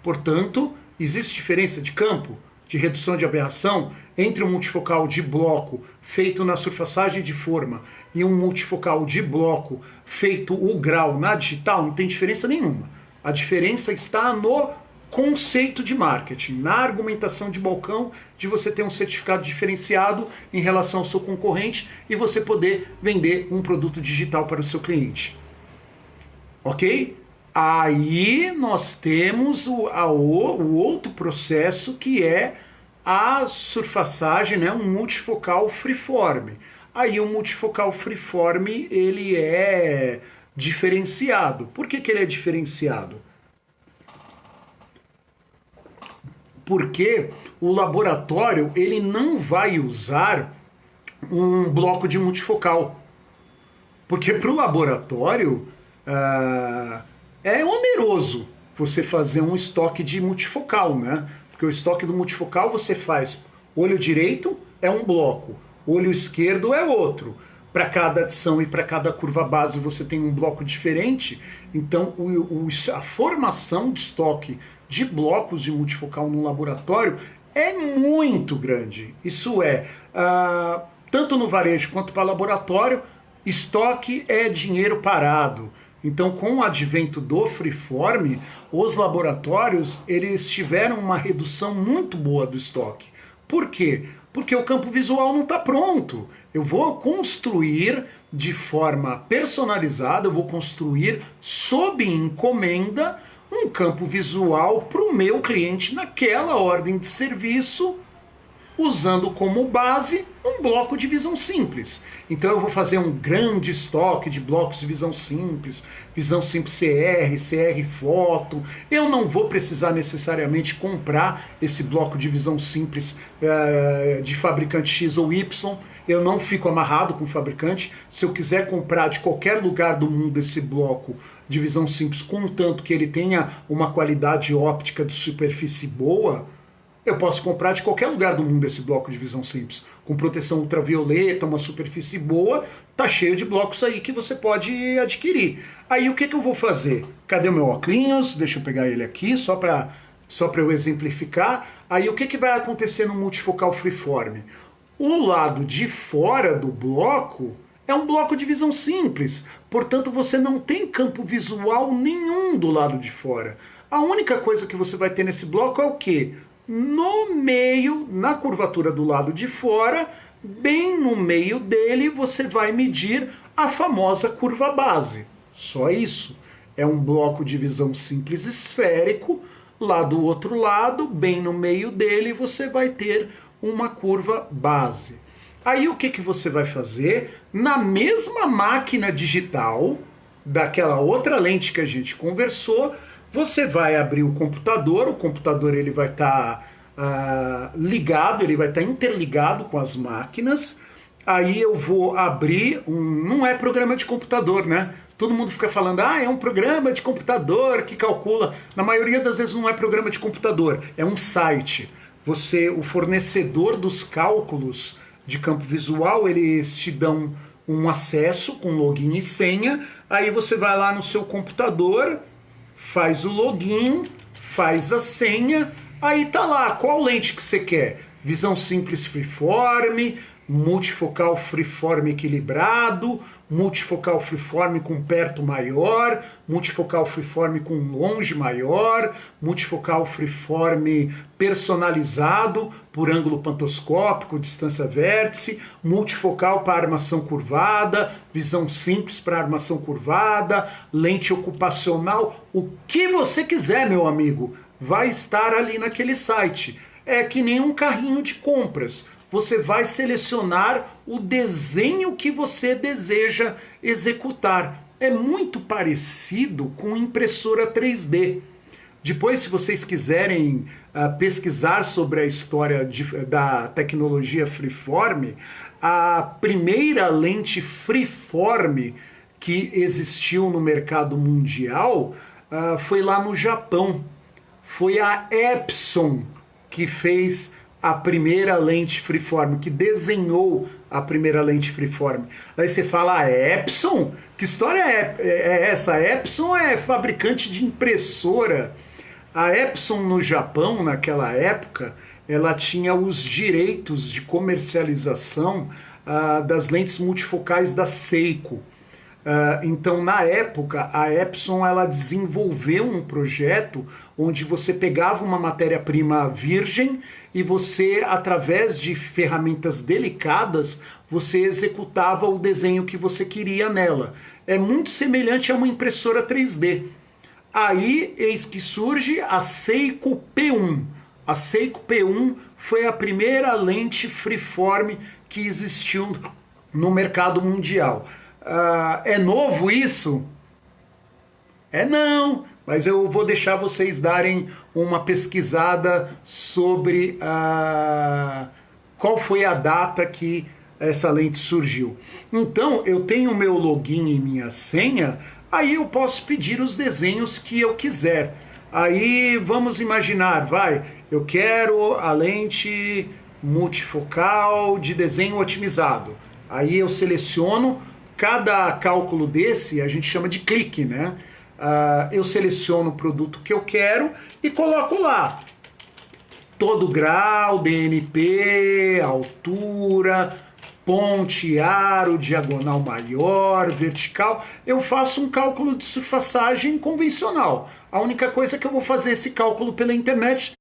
Portanto, existe diferença de campo, de redução de aberração, entre um multifocal de bloco feito na surfaçagem de forma e um multifocal de bloco feito o grau na digital? Não tem diferença nenhuma. A diferença está no conceito de marketing, na argumentação de balcão, de você ter um certificado diferenciado em relação ao seu concorrente e você poder vender um produto digital para o seu cliente. Ok? Aí nós temos o outro processo, que é a surfaçagem, né, um multifocal freeform. Aí o multifocal freeform ele é diferenciado. Por que ele é diferenciado? Porque o laboratório ele não vai usar um bloco de multifocal. Porque para o laboratório é oneroso você fazer um estoque de multifocal, né? Porque o estoque do multifocal você faz olho direito é um bloco, olho esquerdo é outro. Para cada adição e para cada curva base você tem um bloco diferente. Então a formação de estoque de blocos de multifocal no laboratório é muito grande. Isso é, tanto no varejo quanto para laboratório, estoque é dinheiro parado. Então, com o advento do freeform, os laboratórios eles tiveram uma redução muito boa do estoque. Por quê? Porque o campo visual não está pronto. Eu vou construir de forma personalizada, eu vou construir sob encomenda um campo visual para o meu cliente naquela ordem de serviço, usando como base um bloco de visão simples. Então eu vou fazer um grande estoque de blocos de visão simples CR, CR foto. Eu não vou precisar necessariamente comprar esse bloco de visão simples de fabricante X ou Y. Eu não fico amarrado com o fabricante. Se eu quiser comprar de qualquer lugar do mundo esse bloco de visão simples, contanto que ele tenha uma qualidade óptica de superfície boa, eu posso comprar de qualquer lugar do mundo esse bloco de visão simples, com proteção ultravioleta, uma superfície boa, tá cheio de blocos aí que você pode adquirir. Aí o que eu vou fazer? Cadê o meu óculos? Deixa eu pegar ele aqui, só para eu exemplificar. Aí o que vai acontecer no multifocal freeform? O lado de fora do bloco é um bloco de visão simples, portanto você não tem campo visual nenhum do lado de fora. A única coisa que você vai ter nesse bloco é o quê? No meio, na curvatura do lado de fora, bem no meio dele, você vai medir a famosa curva base. Só isso. É um bloco de visão simples esférico. Lá do outro lado, bem no meio dele, você vai ter uma curva base. Aí o que, que você vai fazer? Na mesma máquina digital, daquela outra lente que a gente conversou, você vai abrir o computador ele vai estar ligado, ele vai estar interligado com as máquinas. Aí eu vou abrir não é programa de computador, né? Todo mundo fica falando, é um programa de computador que calcula. Na maioria das vezes não é programa de computador, é um site. O fornecedor dos cálculos de campo visual, eles te dão um acesso com login e senha. Aí você vai lá no seu computador, faz o login, faz a senha, aí tá lá, qual lente que você quer? Visão simples freeform, multifocal freeform equilibrado, multifocal freeform com perto maior, multifocal freeform com longe maior, multifocal freeform personalizado por ângulo pantoscópico, distância vértice, multifocal para armação curvada, visão simples para armação curvada, lente ocupacional, o que você quiser, meu amigo, vai estar ali naquele site. É que nem um carrinho de compras. Você vai selecionar o desenho que você deseja executar. É muito parecido com impressora 3D. Depois, se vocês quiserem pesquisar sobre a história da tecnologia freeform, a primeira lente freeform que existiu no mercado mundial foi lá no Japão. Foi a Epson que fez a primeira lente freeform, que desenhou a primeira lente freeform. Aí você fala, Epson? Que história é essa? A Epson é fabricante de impressora. A Epson no Japão, naquela época, ela tinha os direitos de comercialização das lentes multifocais da Seiko. Então, na época, a Epson ela desenvolveu um projeto onde você pegava uma matéria-prima virgem e você, através de ferramentas delicadas, você executava o desenho que você queria nela. É muito semelhante a uma impressora 3D. Aí, eis que surge a Seiko P1. A Seiko P1 foi a primeira lente freeform que existiu no mercado mundial. É novo isso? Não, mas eu vou deixar vocês darem uma pesquisada sobre qual foi a data que essa lente surgiu. Então, eu tenho meu login e minha senha, aí eu posso pedir os desenhos que eu quiser. Aí, vamos imaginar, eu quero a lente multifocal de desenho otimizado. Aí eu seleciono. Cada cálculo desse a gente chama de clique, né? Eu seleciono o produto que eu quero e coloco lá todo grau, DNP, altura, ponte, aro, diagonal maior, vertical. Eu faço um cálculo de surfaçagem convencional. A única coisa é que eu vou fazer esse cálculo pela internet,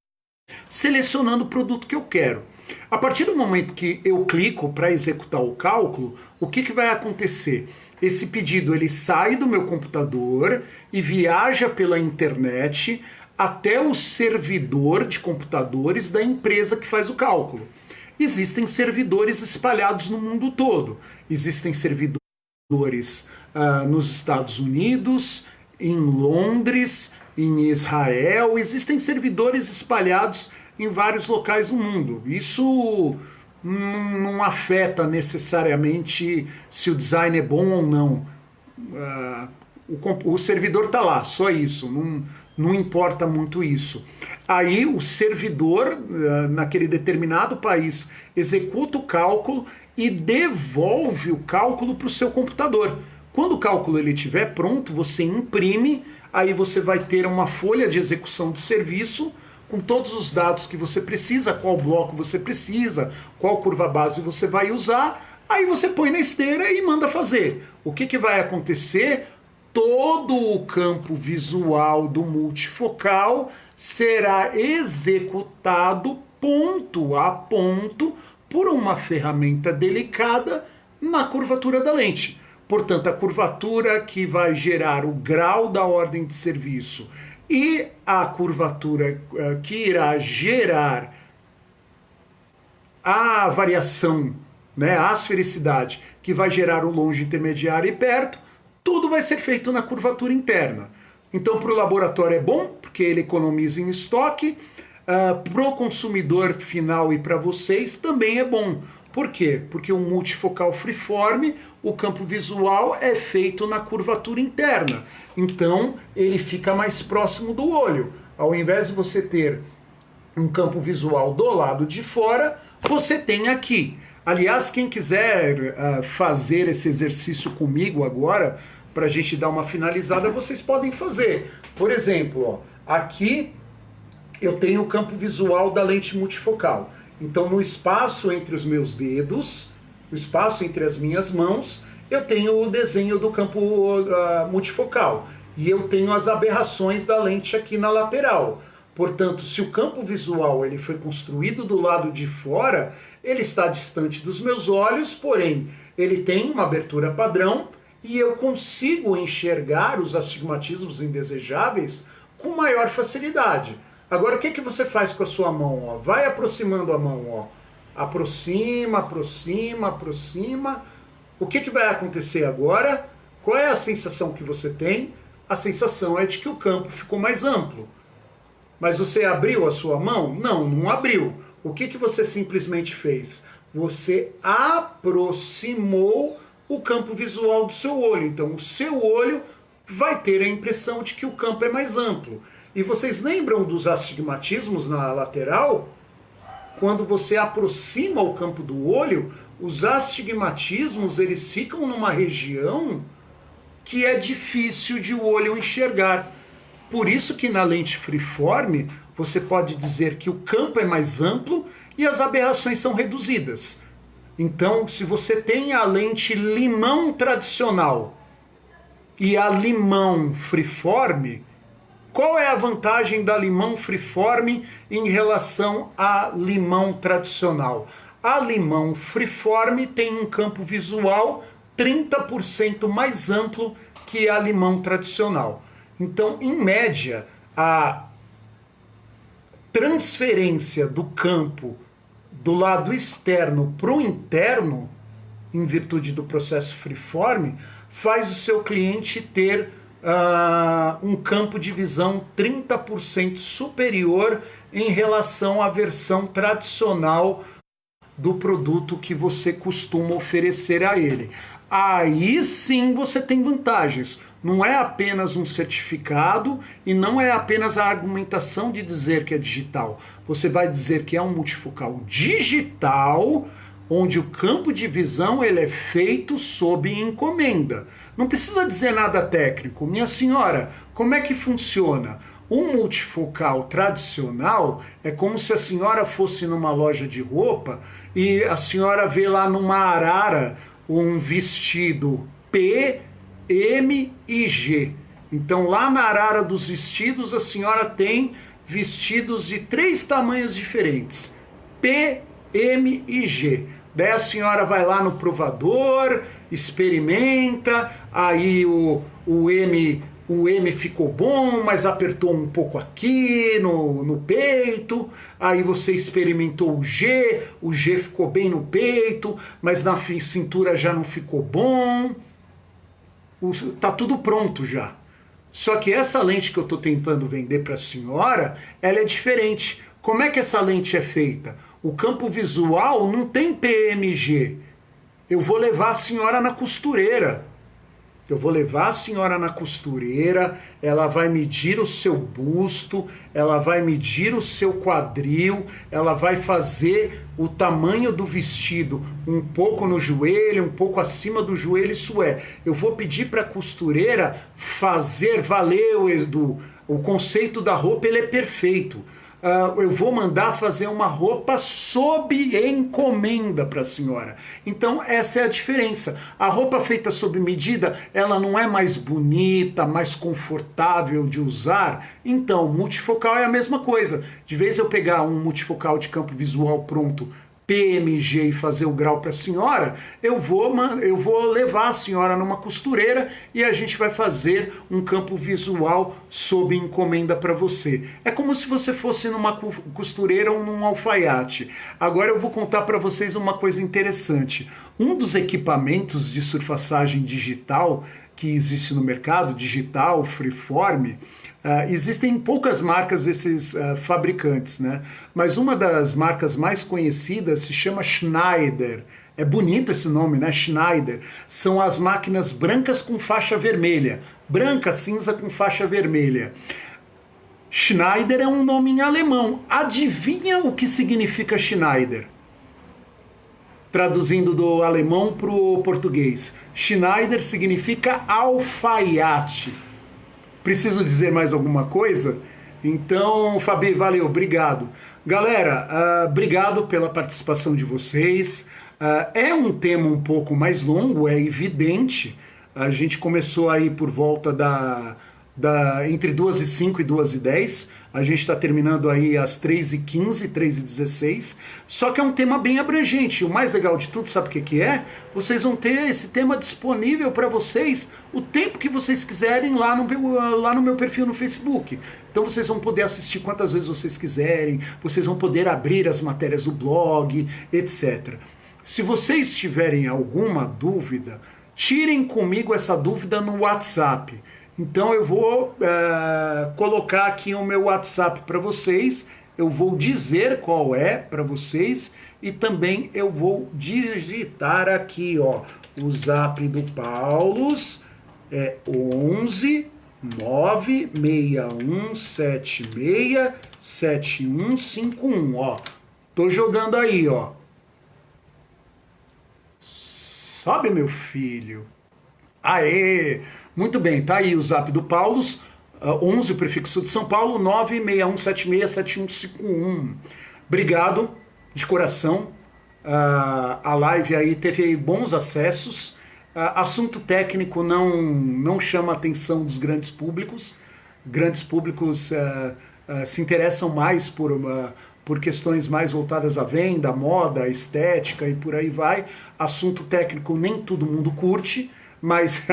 selecionando o produto que eu quero. A partir do momento que eu clico para executar o cálculo, o que vai acontecer? Esse pedido ele sai do meu computador e viaja pela internet até o servidor de computadores da empresa que faz o cálculo. Existem servidores espalhados no mundo todo. Existem servidores nos Estados Unidos, em Londres, em Israel. Existem servidores espalhados em vários locais do mundo. Isso não afeta necessariamente se o design é bom ou não. O servidor está lá, só isso. Não importa muito isso. Aí o servidor, naquele determinado país, executa o cálculo e devolve o cálculo para o seu computador. Quando o cálculo estiver pronto, você imprime, aí você vai ter uma folha de execução de serviço com todos os dados que você precisa, qual bloco você precisa, qual curva base você vai usar, aí você põe na esteira e manda fazer. O que vai acontecer? Todo o campo visual do multifocal será executado ponto a ponto por uma ferramenta delicada na curvatura da lente. Portanto, a curvatura que vai gerar o grau da ordem de serviço e a curvatura que irá gerar a variação, né, a asfericidade, que vai gerar o longe, intermediário e perto, tudo vai ser feito na curvatura interna. Então, para o laboratório é bom, porque ele economiza em estoque. Para o consumidor final e para vocês também é bom. Por quê? Porque o multifocal freeform, o campo visual é feito na curvatura interna. Então, ele fica mais próximo do olho. Ao invés de você ter um campo visual do lado de fora, você tem aqui. Aliás, quem quiser fazer esse exercício comigo agora, para a gente dar uma finalizada, vocês podem fazer. Por exemplo, ó, aqui eu tenho o campo visual da lente multifocal. Então, no espaço entre os meus dedos, no espaço entre as minhas mãos, eu tenho o desenho do campo multifocal. E eu tenho as aberrações da lente aqui na lateral. Portanto, se o campo visual ele foi construído do lado de fora, ele está distante dos meus olhos, porém, ele tem uma abertura padrão e eu consigo enxergar os astigmatismos indesejáveis com maior facilidade. Agora, o que você faz com a sua mão? Ó? Vai aproximando a mão. Ó. Aproxima, aproxima, aproxima. O que vai acontecer agora? Qual é a sensação que você tem? A sensação é de que o campo ficou mais amplo. Mas você abriu a sua mão? Não, não abriu. O que você simplesmente fez? Você aproximou o campo visual do seu olho. Então, o seu olho vai ter a impressão de que o campo é mais amplo. E vocês lembram dos astigmatismos na lateral? Quando você aproxima o campo do olho, os astigmatismos eles ficam numa região que é difícil de o olho enxergar. Por isso que na lente freeform você pode dizer que o campo é mais amplo e as aberrações são reduzidas. Então, se você tem a lente limão tradicional e a limão freeform, qual é a vantagem da limão freeform em relação à limão tradicional? A limão freeform tem um campo visual 30% mais amplo que a limão tradicional. Então, em média, a transferência do campo do lado externo para o interno, em virtude do processo freeform, faz o seu cliente ter um campo de visão 30% superior em relação à versão tradicional do produto que você costuma oferecer a ele. Aí sim você tem vantagens. Não é apenas um certificado e não é apenas a argumentação de dizer que é digital. Você vai dizer que é um multifocal digital, onde o campo de visão ele é feito sob encomenda. Não precisa dizer nada técnico. Minha senhora, como é que funciona? Um multifocal tradicional é como se a senhora fosse numa loja de roupa e a senhora vê lá numa arara um vestido P, M e G. Então lá na arara dos vestidos a senhora tem vestidos de 3 tamanhos diferentes, P, M e G. Daí a senhora vai lá no provador, experimenta, aí o M ficou bom, mas apertou um pouco aqui no peito, aí você experimentou o G ficou bem no peito, mas na cintura já não ficou bom. Tá tudo pronto já. Só que essa lente que eu estou tentando vender para a senhora, ela é diferente. Como é que essa lente é feita? O campo visual não tem PMG. Eu vou levar a senhora na costureira. Eu vou levar a senhora na costureira, ela vai medir o seu busto, ela vai medir o seu quadril, ela vai fazer o tamanho do vestido um pouco no joelho, um pouco acima do joelho, isso é. Eu vou pedir para a costureira fazer, valeu, Edu, o conceito da roupa ele é perfeito. eu vou mandar fazer uma roupa sob encomenda para a senhora. Então essa é a diferença. A roupa feita sob medida, ela não é mais bonita, mais confortável de usar. Então, multifocal é a mesma coisa. De vez eu pegar um multifocal de campo visual pronto, PMG, e fazer o grau para a senhora, eu vou levar a senhora numa costureira e a gente vai fazer um campo visual sob encomenda para você. É como se você fosse numa costureira ou num alfaiate. Agora eu vou contar para vocês uma coisa interessante. Um dos equipamentos de surfaçagem digital que existe no mercado, digital, freeform, existem poucas marcas desses fabricantes, né? Mas uma das marcas mais conhecidas se chama Schneider. É bonito esse nome, né? Schneider. São as máquinas brancas com faixa vermelha. Branca, cinza com faixa vermelha. Schneider é um nome em alemão. Adivinha o que significa Schneider? Traduzindo do alemão para o português. Schneider significa alfaiate. Preciso dizer mais alguma coisa? Então, Fabi, valeu, obrigado. Galera, obrigado pela participação de vocês. É um tema um pouco mais longo, é evidente. A gente começou aí por volta entre 2h05 e 2h10. A gente está terminando aí às 3h15, 3h16. Só que é um tema bem abrangente. O mais legal de tudo, sabe o que é? Vocês vão ter esse tema disponível para vocês o tempo que vocês quiserem lá no meu perfil no Facebook. Então vocês vão poder assistir quantas vezes vocês quiserem, vocês vão poder abrir as matérias do blog, etc. Se vocês tiverem alguma dúvida, tirem comigo essa dúvida no WhatsApp. Então eu vou colocar aqui o meu WhatsApp para vocês, eu vou dizer qual é para vocês e também eu vou digitar aqui, ó, o zap do Paulos é 11 96176 7151, ó. Tô jogando aí, ó. Sobe, meu filho. Aê! Muito bem, tá aí o zap do Paulos, 11, o prefixo de São Paulo, 961767151. Obrigado, de coração. A live aí teve bons acessos. Assunto técnico não chama a atenção dos grandes públicos. Grandes públicos se interessam mais por questões mais voltadas à venda, moda, estética e por aí vai. Assunto técnico nem todo mundo curte, mas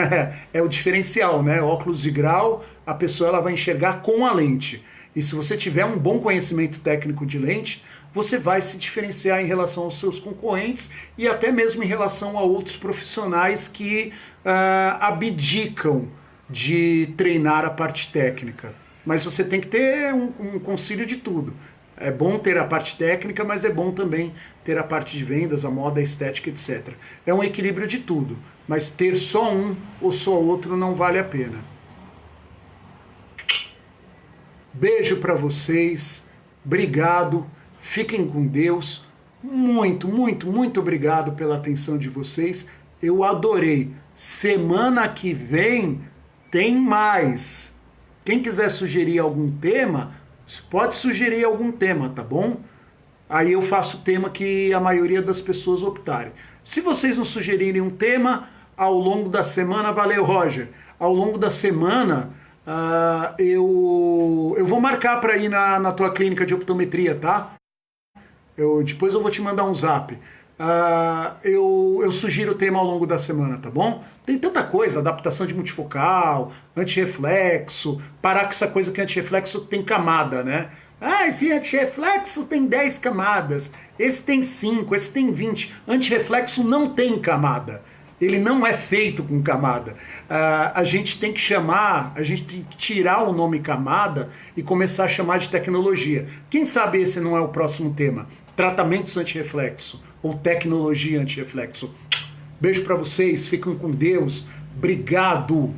é o diferencial, né? Óculos de grau, a pessoa ela vai enxergar com a lente. E se você tiver um bom conhecimento técnico de lente, você vai se diferenciar em relação aos seus concorrentes e até mesmo em relação a outros profissionais que abdicam de treinar a parte técnica. Mas você tem que ter um concílio de tudo. É bom ter a parte técnica, mas é bom também ter a parte de vendas, a moda, a estética, etc. É um equilíbrio de tudo, mas ter só um ou só outro não vale a pena. Beijo para vocês, obrigado, fiquem com Deus, muito, muito, muito obrigado pela atenção de vocês, eu adorei. Semana que vem tem mais. Quem quiser sugerir algum tema, pode sugerir algum tema, tá bom? Aí eu faço o tema que a maioria das pessoas optarem. Se vocês não sugerirem um tema, ao longo da semana, valeu, Roger, ao longo da semana eu vou marcar para ir na tua clínica de optometria, tá? Depois eu vou te mandar um zap. Eu sugiro o tema ao longo da semana, tá bom? Tem tanta coisa, adaptação de multifocal, antirreflexo, parar com essa coisa que antirreflexo tem camada, né? Esse antirreflexo tem 10 camadas, esse tem 5, esse tem 20. Antirreflexo não tem camada, ele não é feito com camada. A gente tem que tirar o nome camada e começar a chamar de tecnologia. Quem sabe esse não é o próximo tema? Tratamentos antirreflexo ou tecnologia antirreflexo. Beijo para vocês, fiquem com Deus, obrigado!